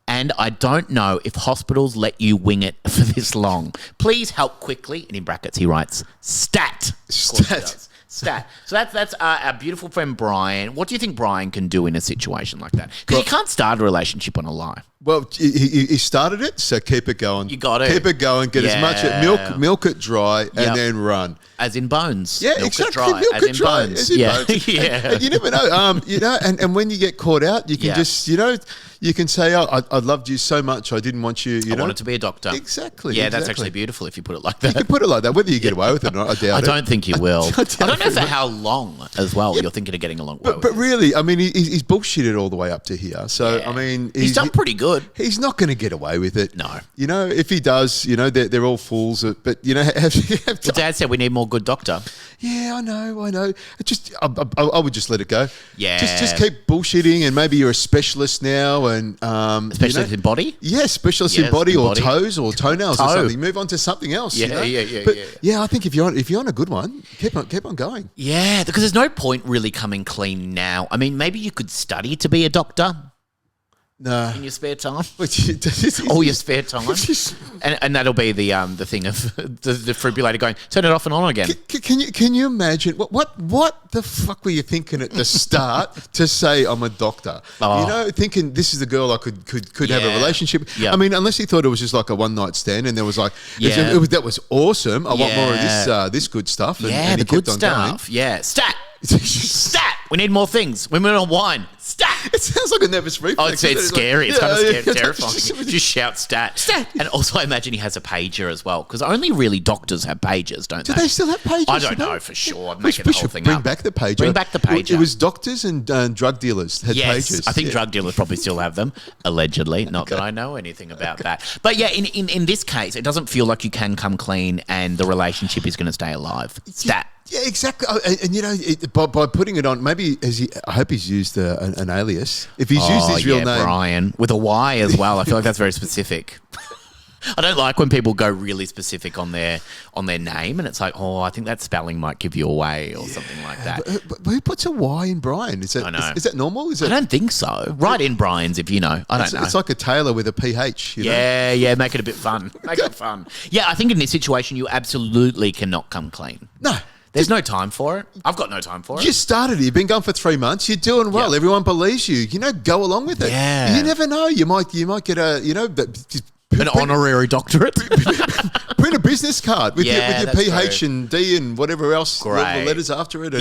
[SPEAKER 1] And I don't know if hospitals let you wing it for this long. Please help quickly. And in brackets, he writes, stat.
[SPEAKER 2] Stat.
[SPEAKER 1] Stat. So that's our beautiful friend Brian. What do you think Brian can do in a situation like that? Because you can't start a relationship on a lie.
[SPEAKER 2] Well, he started it, so keep it going.
[SPEAKER 1] You got it.
[SPEAKER 2] Keep it going. Get as much milk it dry, and then run.
[SPEAKER 1] As in bones.
[SPEAKER 2] Yeah,
[SPEAKER 1] milk
[SPEAKER 2] exactly.
[SPEAKER 1] It dry.
[SPEAKER 2] Milk
[SPEAKER 1] as
[SPEAKER 2] it
[SPEAKER 1] in
[SPEAKER 2] dry.
[SPEAKER 1] bones.
[SPEAKER 2] As in bones. And you never know. And when you get caught out, you can just, you can say, "Oh, I loved you so much. I didn't want you." I
[SPEAKER 1] wanted to be a doctor.
[SPEAKER 2] Exactly.
[SPEAKER 1] Yeah, that's actually beautiful if you put it like that.
[SPEAKER 2] You can put it like that. Whether you get away with it or not, I doubt it.
[SPEAKER 1] I don't think you will. I don't know for how long as well you're thinking of getting along well.
[SPEAKER 2] But really, I mean, he's bullshitted all the way up to here. So I mean,
[SPEAKER 1] he's done pretty good.
[SPEAKER 2] He's not going to get away with it.
[SPEAKER 1] No.
[SPEAKER 2] If he does, they're all fools. But
[SPEAKER 1] Well, Dad said we need more good doctor.
[SPEAKER 2] Yeah, I know. I would just let it go.
[SPEAKER 1] Yeah.
[SPEAKER 2] Just keep bullshitting, and maybe you're a specialist now, and
[SPEAKER 1] specialist in body.
[SPEAKER 2] Yeah, specialist in body or toes or toenails or something. Move on to something else.
[SPEAKER 1] Yeah.
[SPEAKER 2] Yeah, I think if you're on a good one, keep on going.
[SPEAKER 1] Yeah, because there's no point really coming clean now. I mean, maybe you could study to be a doctor.
[SPEAKER 2] No.
[SPEAKER 1] In your spare time? All your spare time? And that'll be the thing of the defibrillator going, turn it off and on again.
[SPEAKER 2] Can you imagine what the fuck were you thinking at the start to say I'm a doctor? Thinking this is the girl I could have a relationship. I mean, unless he thought it was just like a one night stand and there was like that was awesome. I want more of this good stuff. And
[SPEAKER 1] the good stuff. Going. Yeah. Stat. Stat. We need more things. Women on wine. Stat.
[SPEAKER 2] It sounds like a nervous reflex.
[SPEAKER 1] Oh, it's scary. It's kind of scary, terrifying. Just shout stat. Stat. And also I imagine he has a pager as well, because only really doctors have pagers, don't they?
[SPEAKER 2] Do they still have pagers?
[SPEAKER 1] I don't know for sure. I'm making the whole thing
[SPEAKER 2] bring
[SPEAKER 1] up.
[SPEAKER 2] back the pager.
[SPEAKER 1] Bring back the pager.
[SPEAKER 2] It was doctors and drug dealers had pagers.
[SPEAKER 1] I think drug dealers probably still have them, allegedly. Not that I know anything about that. But yeah, in this case, it doesn't feel like you can come clean and the relationship is going to stay alive. Stat.
[SPEAKER 2] Yeah, exactly. And by putting it on, maybe I hope he's used an alias. If he's used his real name,
[SPEAKER 1] Brian, with a Y as well. I feel like that's very specific. I don't like when people go really specific on their name, and it's like, I think that spelling might give you away or something like that.
[SPEAKER 2] But who puts a Y in Brian? Is that normal? I
[SPEAKER 1] don't think so. Write in Brian's if you know. I don't know.
[SPEAKER 2] It's like a Taylor with a PH.
[SPEAKER 1] Yeah. Make it a bit fun. Make it fun. Yeah, I think in this situation you absolutely cannot come clean.
[SPEAKER 2] No.
[SPEAKER 1] There's no time for it. I've got no time for it.
[SPEAKER 2] You started it. You've been gone for 3 months. You're doing well. Yep. Everyone believes you. Go along with it.
[SPEAKER 1] Yeah.
[SPEAKER 2] You never know. You might get
[SPEAKER 1] an honorary doctorate.
[SPEAKER 2] Print a business card with your PH
[SPEAKER 1] true.
[SPEAKER 2] and D and whatever else the letters after it,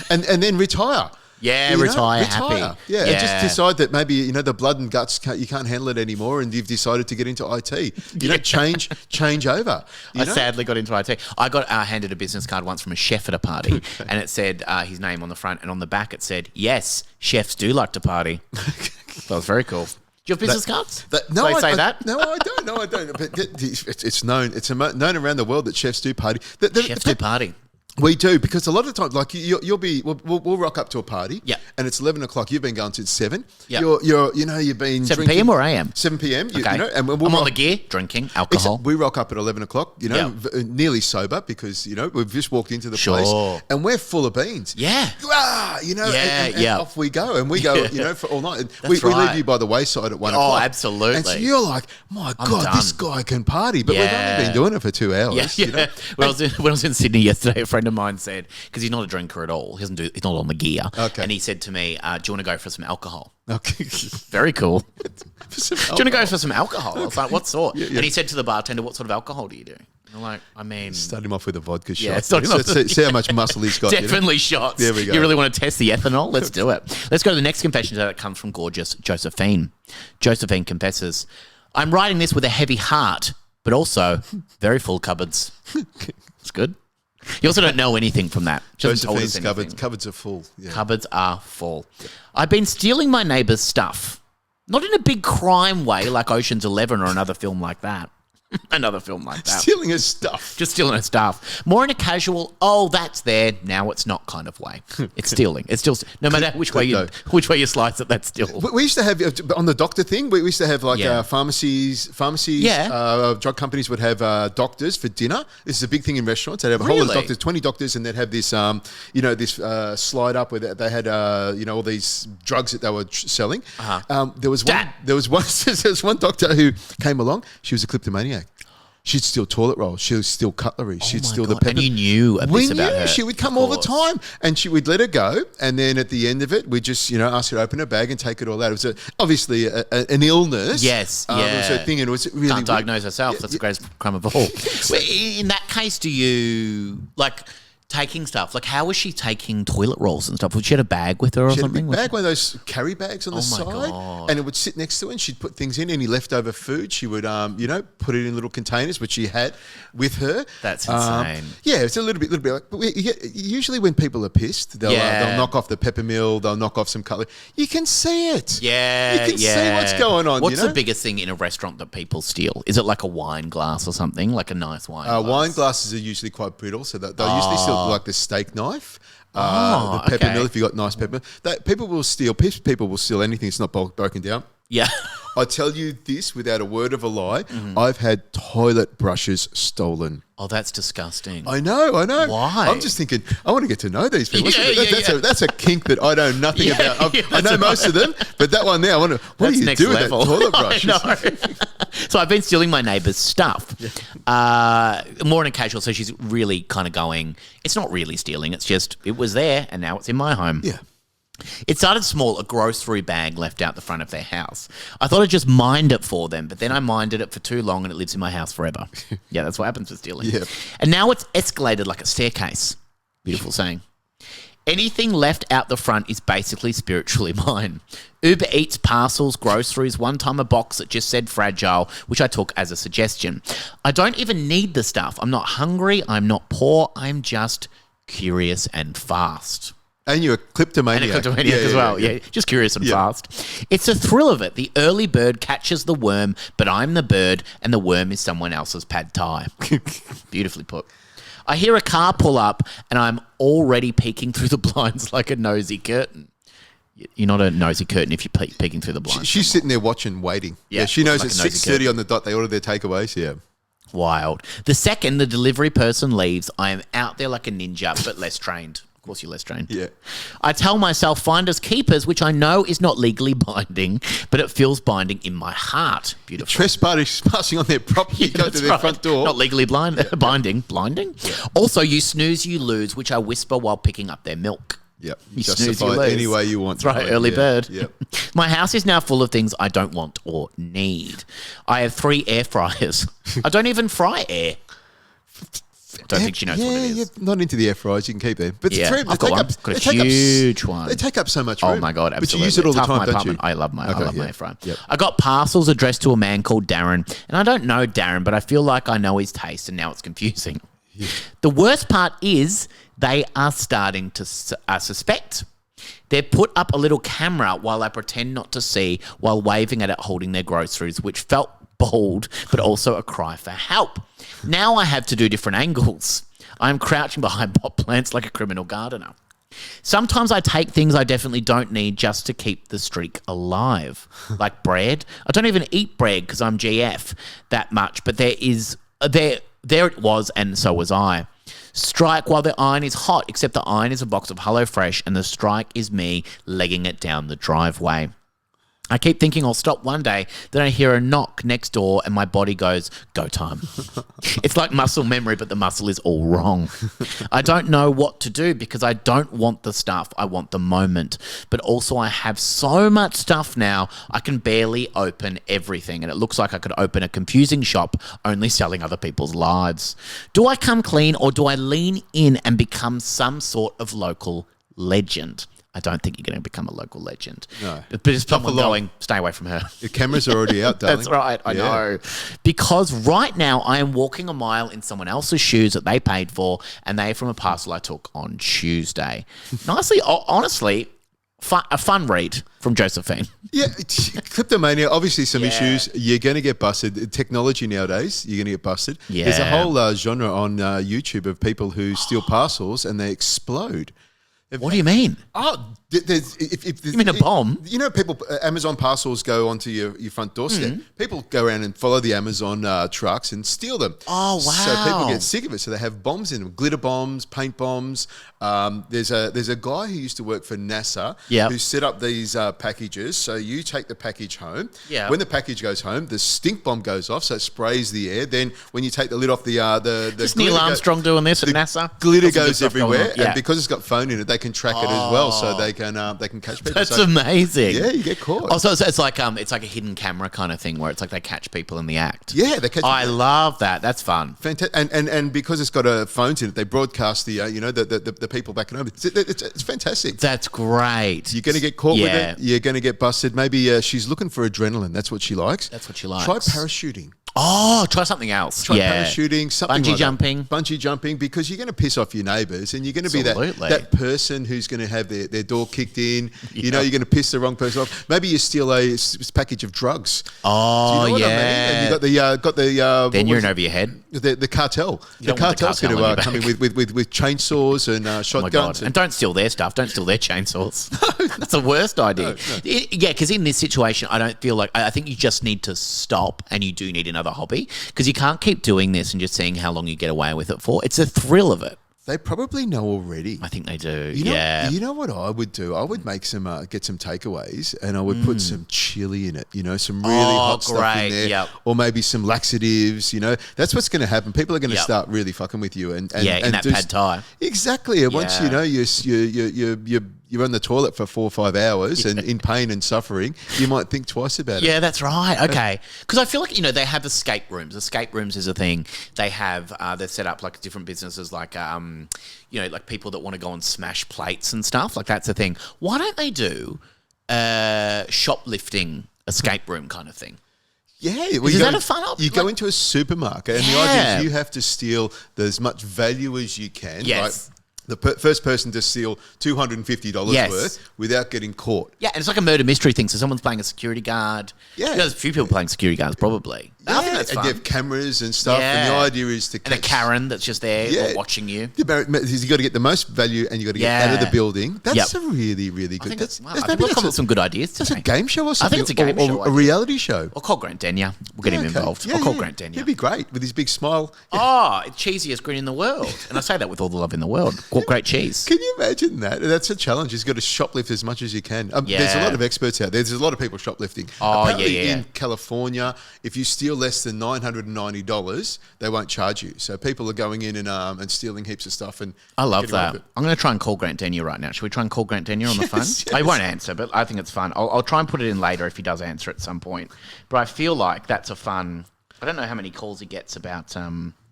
[SPEAKER 2] and then retire.
[SPEAKER 1] Yeah, retire happy.
[SPEAKER 2] Yeah, and just decide that maybe the blood and guts you can't handle it anymore, and you've decided to get into IT. Change over.
[SPEAKER 1] I sadly got into IT. I got handed a business card once from a chef at a party, and it said his name on the front, and on the back it said, "Yes, chefs do like to party." That was very cool. Do you have business cards?
[SPEAKER 2] No,
[SPEAKER 1] I say that.
[SPEAKER 2] No, I don't. No, I don't. But it's known. It's known around the world that chefs do party.
[SPEAKER 1] Chefs do party.
[SPEAKER 2] We do, because a lot of times, like we'll rock up to a party, and it's 11 o'clock. You've been going since 7.
[SPEAKER 1] Yep.
[SPEAKER 2] You've been
[SPEAKER 1] 7
[SPEAKER 2] drinking.
[SPEAKER 1] p.m. or a.m.?
[SPEAKER 2] 7 p.m.
[SPEAKER 1] Okay.
[SPEAKER 2] And
[SPEAKER 1] I'm on the gear, drinking alcohol.
[SPEAKER 2] We rock up at 11 o'clock, nearly sober because, we've just walked into the place and we're full of beans.
[SPEAKER 1] Yeah.
[SPEAKER 2] And off we go. And we go, for all night. And we leave you by the wayside at 1 o'clock.
[SPEAKER 1] Oh, absolutely.
[SPEAKER 2] And so you're like, my God, this guy can party. But we've only been doing it for 2 hours.
[SPEAKER 1] Yeah. When I was in Sydney yesterday, a friend of mine said, because he's not a drinker at all, he's not on the gear. Okay. And he said to me, do you want to go for some alcohol? Okay. Very cool. Do you want to go for some alcohol? I was like, what sort? Yeah. And he said to the bartender, what sort of alcohol do you do? And I'm like, start
[SPEAKER 2] him off with a vodka shot.
[SPEAKER 1] Yeah,
[SPEAKER 2] see how much muscle he's got.
[SPEAKER 1] Definitely shots.
[SPEAKER 2] There we go.
[SPEAKER 1] You really want to test the ethanol? Let's do it. Let's go to the next confession that comes from gorgeous Josephine. Josephine confesses, I'm writing this with a heavy heart, but also very full cupboards. It's good. You also don't know anything from that.
[SPEAKER 2] Josephine's cupboards are full. Yeah.
[SPEAKER 1] Cupboards are full. I've been stealing my neighbour's stuff. Not in a big crime way like Ocean's 11 or another film like that. Another film like that.
[SPEAKER 2] Stealing his stuff.
[SPEAKER 1] Just stealing his stuff. More in a casual, that's there, now it's not kind of way. It's stealing. It's still, no matter which way you slice it, that's still.
[SPEAKER 2] We used to have, on the doctor thing, we used to have pharmacies, drug companies would have doctors for dinner. This is a big thing in restaurants. They'd have a whole lot of doctors, 20 doctors, and they'd have this, this slide up where they had, all these drugs that they were selling. There was one doctor who came along. She was a kleptomaniac. She'd steal toilet rolls. She would steal cutlery. She'd steal the pepper.
[SPEAKER 1] And you knew this about her.
[SPEAKER 2] She would come all the time, and we'd let her go. And then at the end of it, we'd just ask her to open her bag and take it all out. It was obviously an illness.
[SPEAKER 1] Yes,
[SPEAKER 2] It was a thing, and it was really
[SPEAKER 1] can't diagnose herself. That's the greatest crime of all. In that case, do you taking stuff? Like, how was she taking toilet rolls and stuff? Would she have a bag with her or something?
[SPEAKER 2] She had a bag, one of those carry bags on the side. God. And it would sit next to her, and she'd put things in. Any leftover food, she would, put it in little containers, which she had with her.
[SPEAKER 1] That's insane.
[SPEAKER 2] It's a little bit like, but usually when people are pissed, they'll knock off the peppermill, they'll knock off some cutlery. You can see it.
[SPEAKER 1] Yeah.
[SPEAKER 2] You can see what's going on.
[SPEAKER 1] What's the biggest thing in a restaurant that people steal? Is it like a wine glass or something? Like a nice wine glass?
[SPEAKER 2] Wine glasses are usually quite brittle, so they'll usually steal like the steak knife, the peppermill. If you got nice peppermill, people will steal. People will steal anything that's not broken down.
[SPEAKER 1] Yeah,
[SPEAKER 2] I tell you this without a word of a lie. Mm-hmm. I've had toilet brushes stolen.
[SPEAKER 1] Oh, that's disgusting.
[SPEAKER 2] I know.
[SPEAKER 1] Why?
[SPEAKER 2] I'm just thinking, I want to get to know these people. That's a kink that I know nothing about. I know most of them, but that one there, I wonder, what do you do with that toilet brush?
[SPEAKER 1] So I've been stealing my neighbour's stuff. More in a casual, so she's really kind of going, it's not really stealing, it's just, it was there and now it's in my home.
[SPEAKER 2] Yeah.
[SPEAKER 1] It started small, a grocery bag left out the front of their house. I thought I'd just mind it for them, but then I minded it for too long and it lives in my house forever. Yeah, that's what happens with stealing.
[SPEAKER 2] Yeah.
[SPEAKER 1] And now it's escalated like a staircase. Beautiful saying. Anything left out the front is basically spiritually mine. Uber Eats, parcels, groceries, one time a box that just said fragile, which I took as a suggestion. I don't even need the stuff. I'm not hungry. I'm not poor. I'm just curious and fast.
[SPEAKER 2] And you're a kleptomaniac.
[SPEAKER 1] And a kleptomaniac as well. Yeah. Just curious and fast. It's the thrill of it. The early bird catches the worm, but I'm the bird and the worm is someone else's pad thai. Beautifully put. I hear a car pull up and I'm already peeking through the blinds like a nosy curtain. You're not a nosy curtain if you're peeking through the blinds.
[SPEAKER 2] She's sitting there watching, waiting. Yeah, she knows like at 6:30 on the dot they order their takeaways. Yeah.
[SPEAKER 1] Wild. The second the delivery person leaves, I am out there like a ninja, but less trained. Of course, you're less trained.
[SPEAKER 2] Yeah.
[SPEAKER 1] I tell myself finders keepers, which I know is not legally binding, but it feels binding in my heart. Beautiful.
[SPEAKER 2] Trespassing on their property, go to their front door.
[SPEAKER 1] Not legally binding. Blinding? Yeah. Also, you snooze, you lose, which I whisper while picking up their milk.
[SPEAKER 2] Yep. You justify it any way you want.
[SPEAKER 1] That's right, early bird.
[SPEAKER 2] Yep.
[SPEAKER 1] My house is now full of things I don't want or need. I have 3 air fryers. I don't even fry air. I don't think she knows what it is. Yeah,
[SPEAKER 2] not into the air fryers. You can keep them. But
[SPEAKER 1] I've got a huge one.
[SPEAKER 2] They take up so much room.
[SPEAKER 1] Oh my God, absolutely.
[SPEAKER 2] But you use it all the time, don't you?
[SPEAKER 1] I love my air fryer. Yep. I got parcels addressed to a man called Darren, and I don't know Darren, but I feel like I know his taste, and now it's confusing. Yeah. The worst part is they are starting to suspect. They put up a little camera while I pretend not to see while waving at it holding their groceries, which felt bold, but also a cry for help. Now I have to do different angles. I'm crouching behind pot plants like a criminal gardener. Sometimes I take things I definitely don't need just to keep the streak alive, like bread. I don't even eat bread because I'm GF that much, but there it was, and so was I. Strike while the iron is hot, except the iron is a box of HelloFresh and the strike is me legging it down the driveway. I keep thinking I'll stop one day, then I hear a knock next door and my body goes, go time. It's like muscle memory, but the muscle is all wrong. I don't know what to do because I don't want the stuff. I want the moment. But also I have so much stuff now, I can barely open everything. And it looks like I could open a confusing shop only selling other people's lives. Do I come clean or do I lean in and become some sort of local legend? I don't think you're going to become a local legend.
[SPEAKER 2] No.
[SPEAKER 1] But it's someone going, stay away from her.
[SPEAKER 2] The cameras are already out, darling.
[SPEAKER 1] That's right, I know. Because right now I am walking a mile in someone else's shoes that they paid for, and they're from a parcel I took on Tuesday. Nicely, honestly, a fun read from Josephine.
[SPEAKER 2] Yeah, kleptomania, obviously some issues. You're going to get busted. Technology nowadays, you're going to get busted.
[SPEAKER 1] Yeah.
[SPEAKER 2] There's a whole genre on YouTube of people who steal parcels and they explode.
[SPEAKER 1] What do you mean?
[SPEAKER 2] Oh,
[SPEAKER 1] You mean a bomb?
[SPEAKER 2] You know, people, Amazon parcels go onto your front doorstep. People go around and follow the Amazon trucks and steal them.
[SPEAKER 1] Oh, wow.
[SPEAKER 2] So people get sick of it. So they have bombs in them, glitter bombs, paint bombs. There's a guy who used to work for NASA who set up these packages. So you take the package home.
[SPEAKER 1] Yeah.
[SPEAKER 2] When the package goes home, the stink bomb goes off, so it sprays the air. Then when you take the lid off the
[SPEAKER 1] Is Neil Armstrong doing this at NASA?
[SPEAKER 2] Glitter goes everywhere, and because it's got phone in it, they can track it as well, so they can catch people.
[SPEAKER 1] That's amazing.
[SPEAKER 2] Yeah, you get caught.
[SPEAKER 1] Oh, so it's like a hidden camera kind of thing where it's like they catch people in the act.
[SPEAKER 2] Yeah, they catch.
[SPEAKER 1] I love that. That's fun.
[SPEAKER 2] Fantastic, and because it's got a phones in it, they broadcast the people back home. It's fantastic.
[SPEAKER 1] That's great.
[SPEAKER 2] You're going to get caught with it. You're going to get busted. Maybe she's looking for adrenaline. That's what she likes.
[SPEAKER 1] That's what she likes.
[SPEAKER 2] Try parachuting.
[SPEAKER 1] Oh, try something else.
[SPEAKER 2] Try parachuting, something
[SPEAKER 1] Bungee jumping.
[SPEAKER 2] Bungee jumping, because you're going to piss off your neighbours and you're going to be that person who's going to have their door kicked in. Yeah. You know, you're going to piss the wrong person off. Maybe you steal a package of drugs.
[SPEAKER 1] Oh,
[SPEAKER 2] do you know what I mean? And you got the
[SPEAKER 1] then you're in over your head.
[SPEAKER 2] The cartel. The cartel's going to come in with chainsaws and shotguns.
[SPEAKER 1] And don't steal their stuff. Don't steal their chainsaws. That's the worst idea. No. Because in this situation, I don't feel like... I think you just need to stop, and you do need another hobby, because you can't keep doing this and just seeing how long you get away with it for. It's a thrill of it.
[SPEAKER 2] They probably know already.
[SPEAKER 1] I think they do.
[SPEAKER 2] You know what I would do? I would make get some takeaways, and I would put some chili in it. You know, some really hot stuff in there, or maybe some laxatives. You know, that's what's going to happen. People are going to start really fucking with you, and
[SPEAKER 1] in that pad thai.
[SPEAKER 2] Exactly. And once you're on the toilet for 4 or 5 hours and in pain and suffering, you might think twice about it.
[SPEAKER 1] Yeah, that's right. Okay. Because I feel like, they have escape rooms. Escape rooms is a thing. They have, they're set up like different businesses, like, like people that want to go and smash plates and stuff. Like, that's a thing. Why don't they do shoplifting escape room kind of thing?
[SPEAKER 2] Yeah.
[SPEAKER 1] Is that a fun option?
[SPEAKER 2] You go into a supermarket and the idea is you have to steal as much value as you can.
[SPEAKER 1] Yes.
[SPEAKER 2] Right? The first person to steal $250 worth without getting caught.
[SPEAKER 1] Yeah, and it's like a murder mystery thing. So someone's playing a security guard. Yeah. There's a few people playing security guards, probably.
[SPEAKER 2] Yeah.
[SPEAKER 1] I think that's fun.
[SPEAKER 2] And you have cameras and stuff. Yeah. And the idea is to catch...
[SPEAKER 1] And a Karen that's just there watching you.
[SPEAKER 2] You got to get the most value and you got to get out of the building. That's a really, really good...
[SPEAKER 1] That's maybe come up with some good ideas today.
[SPEAKER 2] That's a game show or something.
[SPEAKER 1] I think it's a game show.
[SPEAKER 2] Or a reality show.
[SPEAKER 1] Or call Grant Denyer. We'll get him involved. I'll call Grant Denyer.
[SPEAKER 2] He'd be great with his big smile.
[SPEAKER 1] Oh, cheesiest grin in the world. And I say that with all the love in the world. Great cheese.
[SPEAKER 2] Can you imagine that? That's a challenge. You've got to shoplift as much as you can. There's a lot of experts out there. There's a lot of people shoplifting. Apparently in California, if you steal less than $990, they won't charge you. So people are going in and stealing heaps of stuff. And
[SPEAKER 1] I love that. I'm going to try and call Grant Denyer right now. Should we try and call Grant Denyer on the phone? Yes. I won't answer, but I think it's fun. I'll try and put it in later if he does answer at some point. But I feel like that's a fun... I don't know how many calls he gets about...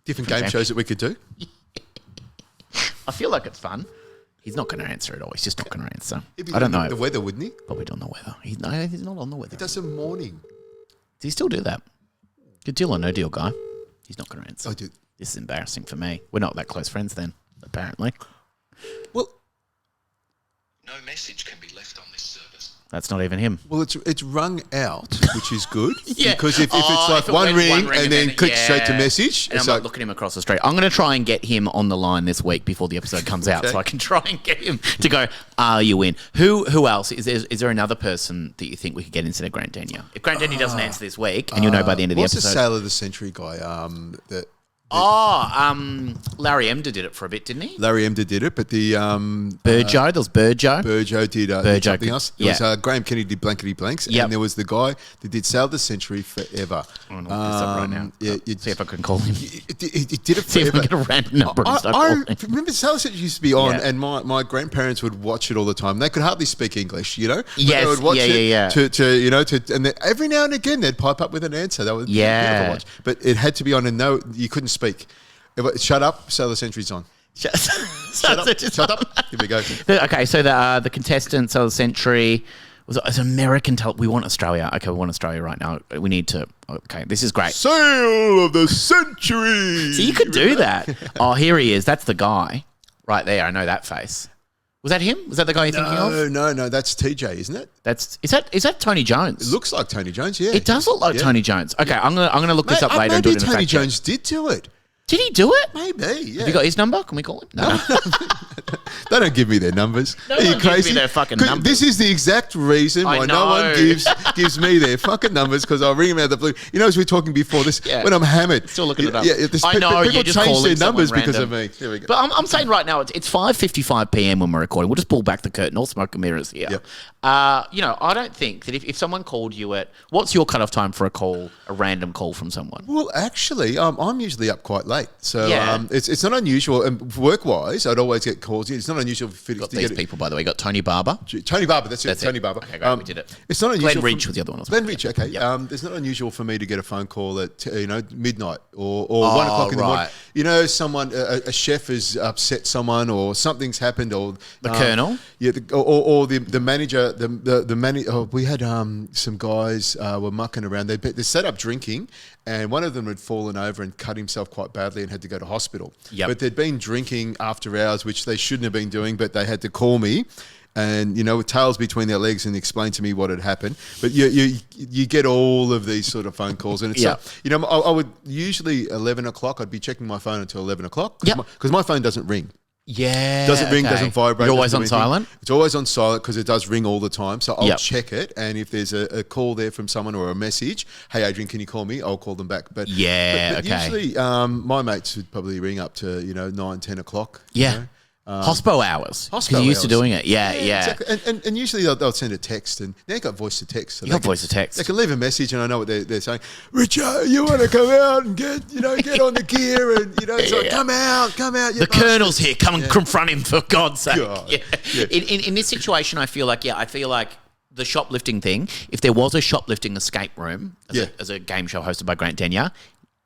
[SPEAKER 2] different game shows that we could do.
[SPEAKER 1] I feel like it's fun. He's not going to answer at all. He's just not going to answer. I don't know.
[SPEAKER 2] The weather, wouldn't he?
[SPEAKER 1] Probably don't know weather. He's not on the weather.
[SPEAKER 2] He does a morning.
[SPEAKER 1] Does he still do that? Good deal or no deal, guy. He's not going to answer.
[SPEAKER 2] I do.
[SPEAKER 1] This is embarrassing for me. We're not that close friends then, apparently.
[SPEAKER 2] Well,
[SPEAKER 3] no message can be left on this service.
[SPEAKER 1] That's not even him.
[SPEAKER 2] Well, it's rung out, which is good. Because if it's like one ring and then click straight to message.
[SPEAKER 1] And I'm not looking him across the street. I'm going to try and get him on the line this week before the episode comes out so I can try and get him to go, are you in? Who else? Is there another person that you think we could get instead of Grant Denyer? If Grant Denyer doesn't answer this week, and you'll know by the end of the episode.
[SPEAKER 2] What's the Sale of the Century guy?
[SPEAKER 1] Larry Emder did it for a bit, didn't he?
[SPEAKER 2] Larry Emder did it, but the
[SPEAKER 1] Burjo, there was Burjo.
[SPEAKER 2] Burjo did something else. There was Graham Kennedy did Blankety Blanks, and there was the guy that did Sale of the Century forever.
[SPEAKER 1] I'm going to look this up right now. See if I can call him.
[SPEAKER 2] It did it forever.
[SPEAKER 1] See if I can get a random number and start calling him.
[SPEAKER 2] Remember Sale of the Century used to be on, and my grandparents would watch it all the time. They could hardly speak English, But
[SPEAKER 1] yes,
[SPEAKER 2] they would watch it and then every now and again they'd pipe up with an answer. That was beautiful to watch. But it had to be on, and no, you couldn't speak. Shut up, Sale of the Century's on. Shut up. Here we go.
[SPEAKER 1] Okay, so the contestant, Sale of the Century, was American talent. We want Australia. Okay, we want Australia right now. We need to. Okay, this is great.
[SPEAKER 2] Sale of the Century.
[SPEAKER 1] So you could do that. Oh, here he is. That's the guy right there. I know that face. Was that him? Was that the guy you're thinking of?
[SPEAKER 2] No. That's TJ, isn't it?
[SPEAKER 1] Is that Tony Jones?
[SPEAKER 2] It looks like Tony Jones. Yeah,
[SPEAKER 1] it does look like Tony Jones. Okay, I'm gonna look this up later and do it in a fact check.
[SPEAKER 2] Maybe Tony Jones did do it.
[SPEAKER 1] Did he do it?
[SPEAKER 2] Maybe, yeah.
[SPEAKER 1] Have you got his number? Can we call him? No.
[SPEAKER 2] They don't give me their numbers.
[SPEAKER 1] No Are you one crazy? Gives me their fucking numbers.
[SPEAKER 2] This is the exact reason why no one gives me their fucking numbers, because I'll ring them out of the blue. As we were talking before this, when I'm hammered.
[SPEAKER 1] Still looking it up.
[SPEAKER 2] Yeah,
[SPEAKER 1] I know,
[SPEAKER 2] people change their numbers because of me. There we go.
[SPEAKER 1] But I'm saying right now, it's 5:55 p.m. when we're recording. We'll just pull back the curtain. All smoke and mirrors here. Yep. I don't think that if someone called you at... What's your cutoff time for a random call from someone?
[SPEAKER 2] Well, actually, I'm usually up quite late. So it's not unusual. And work-wise, I'd always get calls. It's not unusual for
[SPEAKER 1] got these people, by the way. Got Tony Barber.
[SPEAKER 2] Tony Barber, that's it. Tony Barber.
[SPEAKER 1] Okay, great, we did it.
[SPEAKER 2] It's not unusual.
[SPEAKER 1] Glenn Ridge was the other one.
[SPEAKER 2] Glenn Ridge, okay. Yep. It's not unusual for me to get a phone call at midnight or 1 o'clock in the morning. Someone, a chef has upset someone, or something's happened, or
[SPEAKER 1] the colonel.
[SPEAKER 2] Yeah, or the manager. The manager. We had some guys were mucking around. They set up drinking, and one of them had fallen over and cut himself quite badly and had to go to hospital.
[SPEAKER 1] Yep.
[SPEAKER 2] But they'd been drinking after hours, which they shouldn't have been doing, but they had to call me and, with tails between their legs, and explain to me what had happened. But you get all of these sort of phone calls, and it's I would usually 11 o'clock, I'd be checking my phone until 11 o'clock because my phone doesn't ring.
[SPEAKER 1] Yeah.
[SPEAKER 2] Doesn't ring, doesn't vibrate.
[SPEAKER 1] You're always on silent?
[SPEAKER 2] It's always on silent because it does ring all the time. So I'll check it. And if there's a call there from someone or a message, hey, Adrian, can you call me? I'll call them back. But usually my mates would probably ring up to, 9, 10 o'clock.
[SPEAKER 1] Yeah. Hospo hours. Because you're used to doing it. Yeah.
[SPEAKER 2] Exactly. And usually they'll send a text, and they've got voice to text. So
[SPEAKER 1] you got voice to text.
[SPEAKER 2] They can leave a message, and I know what they're saying. Richard, you want to come out and get on the gear, and come out.
[SPEAKER 1] The colonel's here. Come and confront him, for God's sake. God. Yeah. In this situation, I feel like the shoplifting thing. If there was a shoplifting escape room as a game show hosted by Grant Denyer,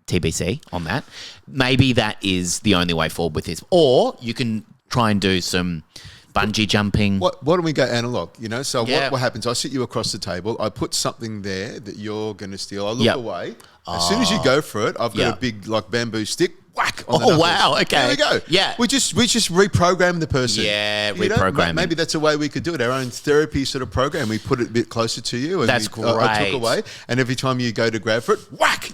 [SPEAKER 1] TBC on that, maybe that is the only way forward with this. Or you can try and do some bungee jumping.
[SPEAKER 2] Why don't we go analog? So what happens? I sit you across the table. I put something there that you're going to steal. I look away. As soon as you go for it, I've got a big bamboo stick. Whack on the knuckles.
[SPEAKER 1] Wow! Okay,
[SPEAKER 2] there we go.
[SPEAKER 1] Yeah,
[SPEAKER 2] we just reprogram the person.
[SPEAKER 1] Yeah, reprogram.
[SPEAKER 2] Maybe that's a way we could do it. Our own therapy sort of program. We put it a bit closer to you. And
[SPEAKER 1] that's great.
[SPEAKER 2] I took away, and every time you go to grab for it, whack,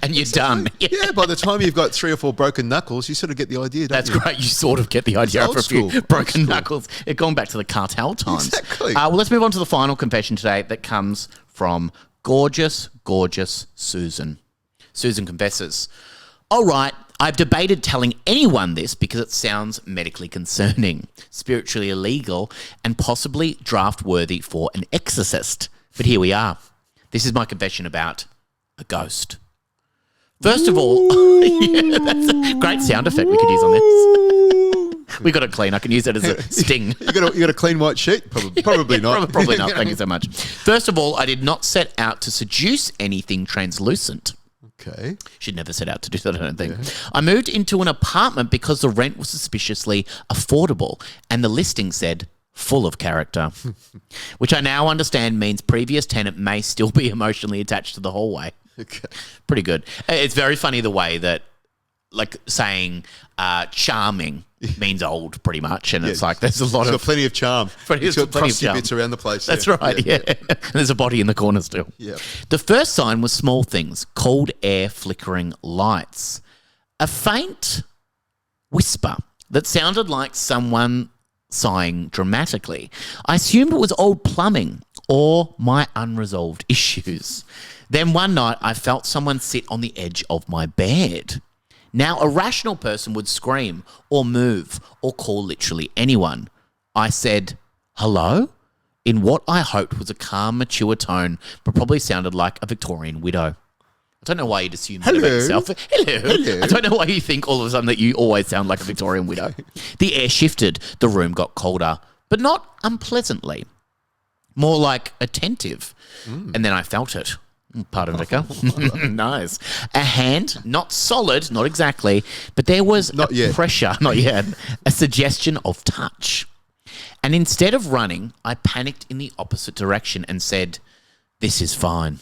[SPEAKER 1] and you're done.
[SPEAKER 2] Yeah. By the time you've got 3 or 4 broken knuckles, you sort of get the idea. That's
[SPEAKER 1] great. You sort of get the idea of a few broken knuckles. It's gone back to the cartel times.
[SPEAKER 2] Exactly.
[SPEAKER 1] Well, let's move on to the final confession today. That comes from gorgeous Susan. Susan confesses, all right, I've debated telling anyone this because it sounds medically concerning, spiritually illegal, and possibly draft-worthy for an exorcist. But here we are. This is my confession about a ghost. First of all, that's a great sound effect we could use on this. We got it clean. I can use it as a sting.
[SPEAKER 2] You got a clean white sheet? Probably not.
[SPEAKER 1] Probably not. Thank you so much. First of all, I did not set out to seduce anything translucent.
[SPEAKER 2] Okay.
[SPEAKER 1] Should never set out to do that, I don't think. Yeah. I moved into an apartment because the rent was suspiciously affordable and the listing said full of character, which I now understand means previous tenant may still be emotionally attached to the hallway.
[SPEAKER 2] Okay.
[SPEAKER 1] Pretty good. It's very funny the way that like saying charming means old pretty much, and it's like there's a lot of
[SPEAKER 2] plenty of charm. It's got crusty bits around the place.
[SPEAKER 1] That's right. Yeah. And there's a body in the corner still.
[SPEAKER 2] Yeah.
[SPEAKER 1] The first sign was small things: cold air, flickering lights, a faint whisper that sounded like someone sighing dramatically. I assumed it was old plumbing or my unresolved issues. Then one night I felt someone sit on the edge of my bed. Now, a rational person would scream or move or call literally anyone. I said, hello? In what I hoped was a calm, mature tone, but probably sounded like a Victorian widow. I don't know why you'd assume that about yourself. Hello. I don't know why you think all of a sudden that you always sound like a Victorian widow. The air shifted. The room got colder, but not unpleasantly. More like attentive. And then I felt it. Pardon, Vicar. Nice. A hand, not solid, not exactly, but there was pressure, not yet, a suggestion of touch. And instead of running, I panicked in the opposite direction and said, this is fine.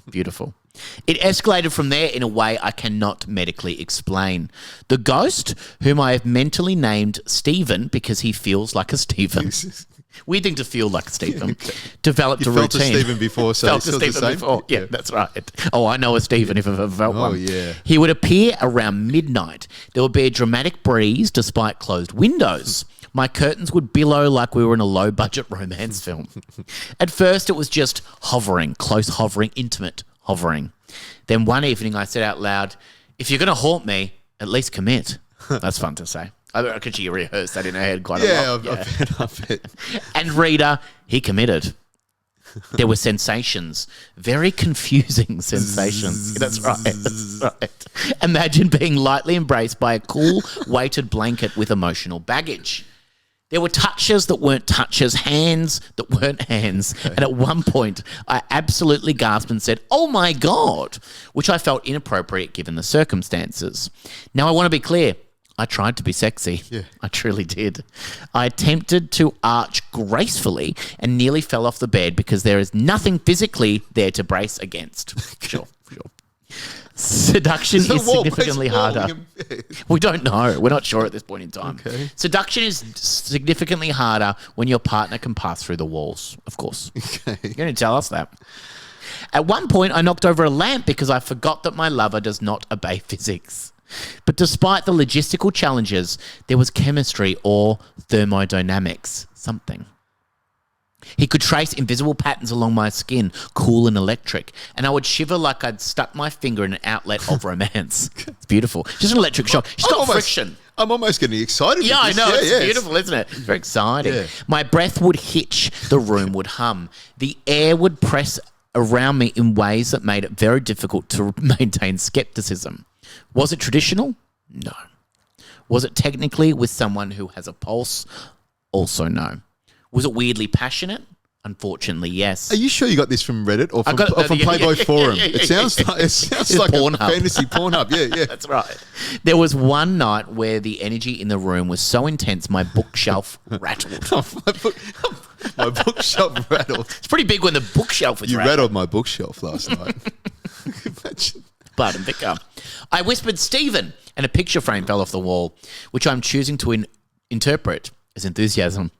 [SPEAKER 1] Beautiful. It escalated from there in a way I cannot medically explain. The ghost, whom I have mentally named Stephen because he feels like a Stephen. Weird thing to feel like Stephen. Developed a routine.
[SPEAKER 2] Felt a Stephen before, so
[SPEAKER 1] felt a Stephen before. Yeah, that's right. Oh, I know a Stephen if I've ever felt one. Oh, yeah. He would appear around midnight. There would be a dramatic breeze despite closed windows. My curtains would billow like we were in a low-budget romance film. At first, it was just hovering, close hovering, intimate hovering. Then one evening, I said out loud, if you're going to haunt me, at least commit. That's fun to say. I reckon she rehearsed that in her head quite a lot.
[SPEAKER 2] I bet.
[SPEAKER 1] And reader, he committed. There were sensations, very confusing sensations. That's right. Imagine being lightly embraced by a cool, weighted blanket with emotional baggage. There were touches that weren't touches, hands that weren't hands. Okay. And at one point, I absolutely gasped and said, oh my God, which I felt inappropriate given the circumstances. Now, I want to be clear. I tried to be sexy. Yeah. I truly did. I attempted to arch gracefully and nearly fell off the bed because there is nothing physically there to brace against. Sure. Seduction is significantly harder. We don't know. We're not sure at this point in time. Okay. Seduction is significantly harder when your partner can pass through the walls, of course. Okay. You're going to tell us that. At one point, I knocked over a lamp because I forgot that my lover does not obey physics. But despite the logistical challenges, there was chemistry or thermodynamics, something. He could trace invisible patterns along my skin, cool and electric, and I would shiver like I'd stuck my finger in an outlet of romance. It's beautiful. Just an electric shock. She's got friction.
[SPEAKER 2] I'm almost getting excited.
[SPEAKER 1] Yeah, I know. It's beautiful, isn't it? It's very exciting. Yeah. My breath would hitch. The room would hum. The air would press around me in ways that made it very difficult to maintain skepticism. Was it traditional? No. Was it technically with someone who has a pulse? Also no. Was it weirdly passionate? Unfortunately, yes.
[SPEAKER 2] Are you sure you got this from Reddit or from Playboy Forum? It sounds like a fantasy Pornhub. Yeah.
[SPEAKER 1] That's right. There was one night where the energy in the room was so intense my bookshelf rattled.
[SPEAKER 2] My bookshelf rattled.
[SPEAKER 1] It's pretty big when the bookshelf was rattled.
[SPEAKER 2] You rattled my bookshelf last night. Imagine.
[SPEAKER 1] Pardon, Vicar. I whispered Stephen, and a picture frame fell off the wall, which I'm choosing to interpret as enthusiasm.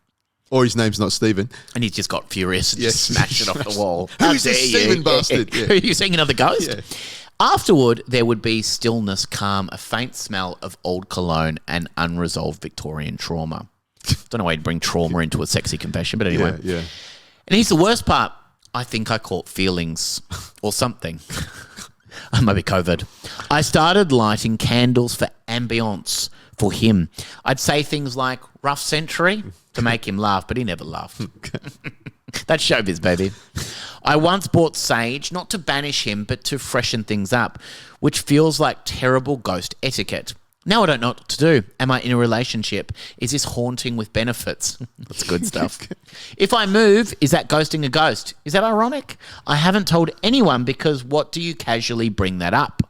[SPEAKER 2] Or his name's not Stephen.
[SPEAKER 1] And he's just got furious and just smashed it off the wall.
[SPEAKER 2] Who's this Stephen bastard?
[SPEAKER 1] Yeah. Are you seeing another ghost? Yeah. Afterward, there would be stillness, calm, a faint smell of old cologne and unresolved Victorian trauma. Don't know why you'd bring trauma into a sexy confession, but anyway.
[SPEAKER 2] Yeah.
[SPEAKER 1] And here's the worst part. I think I caught feelings or something. Maybe COVID. I started lighting candles for ambience for him. I'd say things like rough century to make him laugh, but he never laughed. That's showbiz, baby. I once bought sage, not to banish him, but to freshen things up, which feels like terrible ghost etiquette. Now I don't know what to do. Am I in a relationship? Is this haunting with benefits? That's good stuff. If I move, is that ghosting a ghost? Is that ironic? I haven't told anyone because what do you casually bring that up?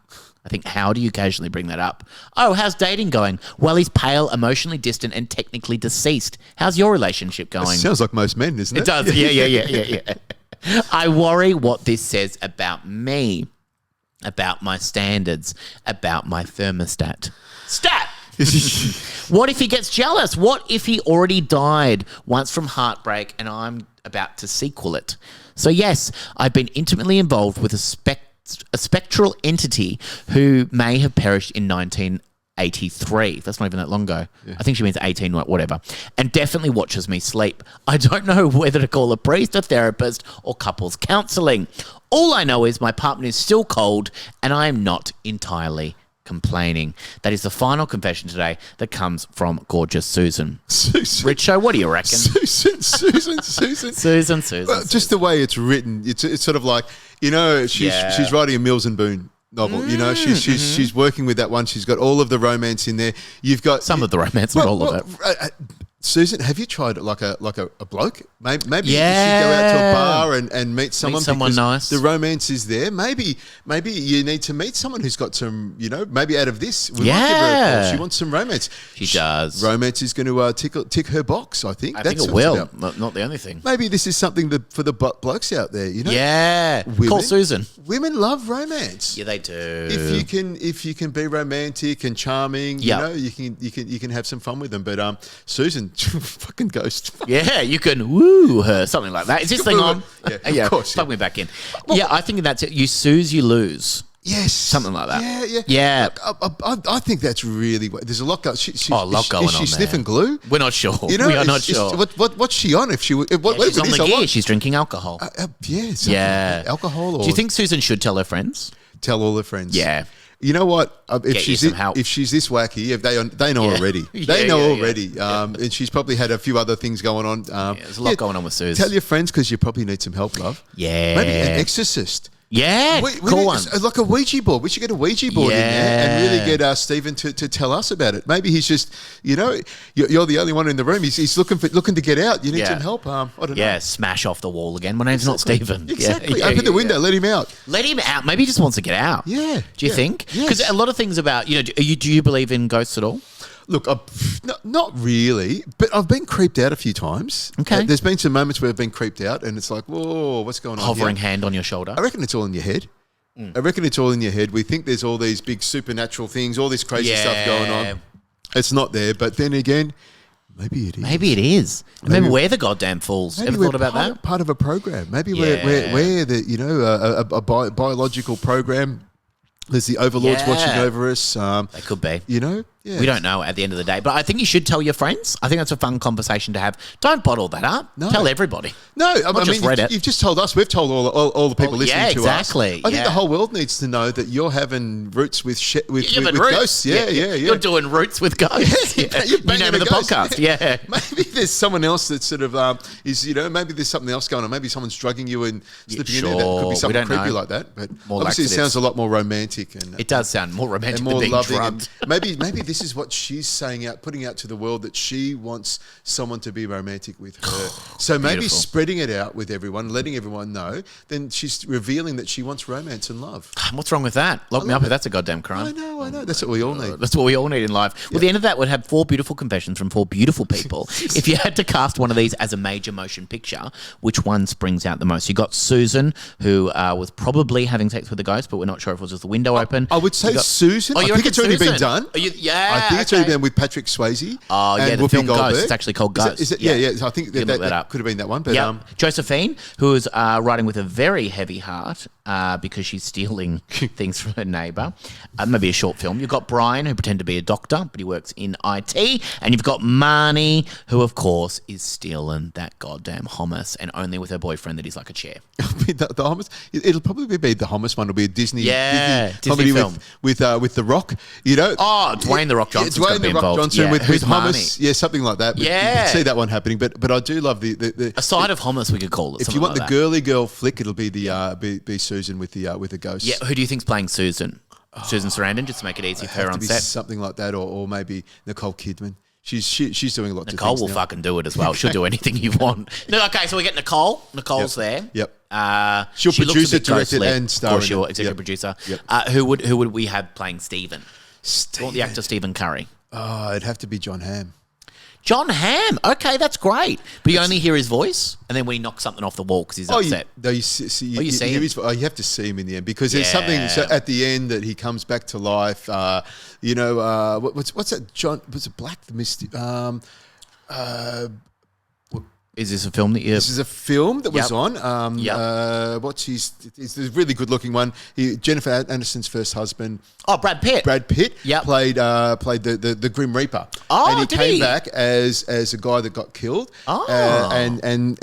[SPEAKER 1] I think, how do you casually bring that up? Oh, how's dating going? Well, he's pale, emotionally distant, and technically deceased. How's your relationship going?
[SPEAKER 2] It sounds like most men, isn't it?
[SPEAKER 1] It does. Yeah. I worry what this says about me. about my standards, about my thermostat. Stat! What if he gets jealous? What if he already died once from heartbreak and I'm about to sequel it? So yes, I've been intimately involved with a spectral entity who may have perished in 1983. That's not even that long ago. Yeah. I think she means 18, whatever. And definitely watches me sleep. I don't know whether to call a priest, a therapist, or couples counselling. All I know is my partner is still cold and I am not entirely complaining. That is the final confession today that comes from gorgeous Susan. Richo, what do you reckon? Susan.
[SPEAKER 2] Well, just the way it's written, it's sort of like, she's writing a Mills and Boon novel. She's working with that one. She's got all of the romance in there. You've got
[SPEAKER 1] some of the romance, not all of it.
[SPEAKER 2] Susan, have you tried like a bloke? Maybe you should go out to a bar and meet someone.
[SPEAKER 1] Meet someone nice.
[SPEAKER 2] The romance is there. Maybe you need to meet someone who's got some, maybe out of this. We might give her a call. She wants some romance.
[SPEAKER 1] She does.
[SPEAKER 2] Romance is going to tick her box, I think.
[SPEAKER 1] I think it will. Not the only thing.
[SPEAKER 2] Maybe this is something for the blokes out there,
[SPEAKER 1] Yeah. Call Susan.
[SPEAKER 2] Women love romance.
[SPEAKER 1] Yeah, they do.
[SPEAKER 2] If you can be romantic and charming, you can have some fun with them. But Susan, fucking ghost.
[SPEAKER 1] Yeah, you can woo her, something like that. Is this thing on?
[SPEAKER 2] Yeah, of course.
[SPEAKER 1] Plug me back in. Well, I think that's it. You soothe, you lose.
[SPEAKER 2] Yes.
[SPEAKER 1] Something like that.
[SPEAKER 2] Yeah. I think that's really... There's a lot going on.
[SPEAKER 1] A lot going on.
[SPEAKER 2] Is she sniffing glue?
[SPEAKER 1] We're not sure. We are not sure.
[SPEAKER 2] What's she on? If she... she's
[SPEAKER 1] on the gear. She's drinking alcohol.
[SPEAKER 2] Alcohol? Or
[SPEAKER 1] do you think Susan should tell her friends?
[SPEAKER 2] Tell all her friends.
[SPEAKER 1] Yeah.
[SPEAKER 2] You know what? If she's this wacky, they know already. They know already. And she's probably had a few other things going on.
[SPEAKER 1] There's a lot going on with Susan.
[SPEAKER 2] Tell your friends because you probably need some help, love.
[SPEAKER 1] Yeah.
[SPEAKER 2] Maybe an exorcist.
[SPEAKER 1] Yeah, cool one.
[SPEAKER 2] Like a Ouija board. We should get a Ouija board in there and really get Stephen to tell us about it. Maybe he's just, you're the only one in the room. He's looking to get out. You need some help. I don't know.
[SPEAKER 1] Yeah, smash off the wall again. My name's not Stephen.
[SPEAKER 2] Exactly. Open the window. Let him out.
[SPEAKER 1] Let him out. Maybe he just wants to get out.
[SPEAKER 2] Yeah.
[SPEAKER 1] Do you think?
[SPEAKER 2] Yes.
[SPEAKER 1] Because a lot of things about, do you believe in ghosts at all?
[SPEAKER 2] Look, not really, but I've been creeped out a few times.
[SPEAKER 1] Okay.
[SPEAKER 2] There's been some moments where I've been creeped out and it's like, whoa, what's going on
[SPEAKER 1] Hovering hand on your shoulder.
[SPEAKER 2] I reckon it's all in your head. I reckon it's all in your head. We think there's all these big supernatural things, all this crazy stuff going on. It's not there, but then again, maybe it is.
[SPEAKER 1] Maybe it is. Maybe we're the goddamn fools. Ever thought about that?
[SPEAKER 2] Part of a program. Maybe we're the a biological program. There's the overlords watching over us.
[SPEAKER 1] They could be.
[SPEAKER 2] Yeah.
[SPEAKER 1] We don't know at the end of the day. But I think you should tell your friends. I think that's a fun conversation to have. Don't bottle that up. No. Tell everybody.
[SPEAKER 2] No, I mean, you've just told us. We've told all the people listening to us.
[SPEAKER 1] Exactly.
[SPEAKER 2] I think the whole world needs to know that you're having roots with ghosts. Yeah.
[SPEAKER 1] You're doing roots with ghosts.
[SPEAKER 2] You name of the
[SPEAKER 1] podcast. Yeah.
[SPEAKER 2] Maybe there's someone else that sort of maybe there's something else going on. Maybe someone's drugging you and slipping in there. That could be something creepy like that. But obviously, it sounds a lot more romantic. And
[SPEAKER 1] it does sound more romantic
[SPEAKER 2] and more
[SPEAKER 1] than being
[SPEAKER 2] loving.
[SPEAKER 1] drugged.
[SPEAKER 2] Maybe this is what she's putting out to the world, that she wants someone to be romantic with her. So maybe spreading it out with everyone, letting everyone know, then she's revealing that she wants romance and love.
[SPEAKER 1] What's wrong with that? Lock me up if that's a goddamn crime.
[SPEAKER 2] I know. That's what we all need.
[SPEAKER 1] That's what we all need in life. Well, the end of that would have 4 beautiful confessions from 4 beautiful people. If you had to cast one of these as a major motion picture, which one springs out the most? You got Susan, who was probably having sex with a ghost, but we're not sure if it was just the window open.
[SPEAKER 2] I would say Susan. I think it's already been done.
[SPEAKER 1] I
[SPEAKER 2] think it's already been with Patrick Swayze.
[SPEAKER 1] Oh, yeah, the
[SPEAKER 2] Whoopi
[SPEAKER 1] film
[SPEAKER 2] Goldberg.
[SPEAKER 1] Ghost. It's actually called Ghost.
[SPEAKER 2] Is it? Yeah. I think that could have been that one. But
[SPEAKER 1] Josephine, who is writing with a very heavy heart because she's stealing things from her neighbour. Maybe a short film. You've got Brian, who pretended to be a doctor, but he works in IT. And you've got Marnie, who, of course, is stealing that goddamn hummus, and only with her boyfriend that he's like a chair.
[SPEAKER 2] the hummus? It'll probably be the hummus one. It'll be a Disney
[SPEAKER 1] comedy
[SPEAKER 2] film. With The Rock,
[SPEAKER 1] Oh, Dwayne The Rock Johnson's going to be involved.
[SPEAKER 2] Johnson with hummus. Yeah, something like that. But
[SPEAKER 1] yeah.
[SPEAKER 2] You can see that one happening. But I do love the
[SPEAKER 1] a side of hummus, we could call it.
[SPEAKER 2] If you want the girly girl flick, it'll be be Susan with the ghost.
[SPEAKER 1] Yeah, who do you think's playing Susan? Susan Sarandon, just to make it easy for her on set.
[SPEAKER 2] Something like that, or maybe Nicole Kidman. She's doing a lot.
[SPEAKER 1] Nicole will fucking do it as well. She'll do anything you want. No, okay, so we get Nicole. Nicole's there.
[SPEAKER 2] Yep.
[SPEAKER 1] She'll
[SPEAKER 2] produce it, direct it, and star.
[SPEAKER 1] Of course, she'll executive producer.
[SPEAKER 2] Yep.
[SPEAKER 1] Who would we have playing Stephen? We want the actor Stephen Curry.
[SPEAKER 2] Oh, it'd have to be John Hamm.
[SPEAKER 1] Jon Hamm. Okay, that's great. But you only hear his voice, and then when he knocks something off the wall because he's upset.
[SPEAKER 2] You see him? You have to see him in the end because there's something at the end that he comes back to life. What's that? John? Was it Black the Misty?
[SPEAKER 1] Is this a film that you...
[SPEAKER 2] This is a film that was on. It's a really good-looking one. Jennifer Aniston's first husband.
[SPEAKER 1] Oh, Brad Pitt.
[SPEAKER 2] Played the Grim Reaper.
[SPEAKER 1] Oh,
[SPEAKER 2] and he came back as a guy that got killed. Oh. And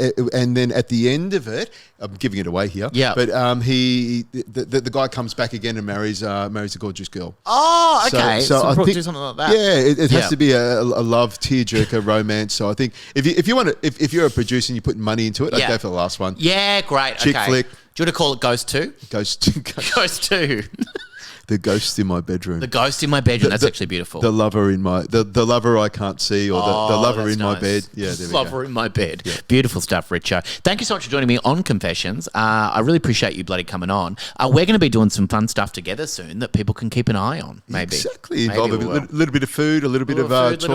[SPEAKER 2] then at the end of it, I'm giving it away here.
[SPEAKER 1] Yeah.
[SPEAKER 2] But the guy comes back again and marries a gorgeous girl.
[SPEAKER 1] Oh, okay.
[SPEAKER 2] So I think
[SPEAKER 1] do something like that.
[SPEAKER 2] Yeah, it has to be a love tearjerker romance. So I think if you're a producer and you put money into it, I'd go for the last one.
[SPEAKER 1] Yeah, great.
[SPEAKER 2] Chick flick.
[SPEAKER 1] Do you want to call it Ghost 2?
[SPEAKER 2] Ghost 2.
[SPEAKER 1] Ghost 2.
[SPEAKER 2] The ghost in my bedroom.
[SPEAKER 1] The ghost in my bedroom. That's actually beautiful.
[SPEAKER 2] The lover in my the lover I can't see, or the lover in my bed. Yeah, there we go.
[SPEAKER 1] Lover in my bed. Yeah. Beautiful stuff, Richo. Thank you so much for joining me on Confessions. I really appreciate you bloody coming on. We're going to be doing some fun stuff together soon that people can keep an eye on. Maybe
[SPEAKER 2] involve a little bit of food, a little bit of talking,
[SPEAKER 1] a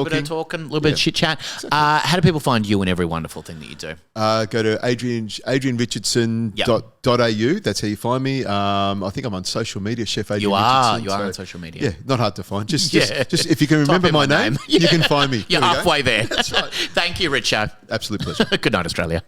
[SPEAKER 1] little bit of chit chat. Exactly. How do people find you and every wonderful thing that you do?
[SPEAKER 2] Go to adrianrichardson.au. That's how you find me. I think I'm on social media, Chef Adrian Richardson.
[SPEAKER 1] You are on social media.
[SPEAKER 2] Yeah, not hard to find. Just if you can remember my name, you can find me.
[SPEAKER 1] You're halfway there.
[SPEAKER 2] That's right.
[SPEAKER 1] Thank you, Richo.
[SPEAKER 2] Absolute pleasure.
[SPEAKER 1] Good night, Australia.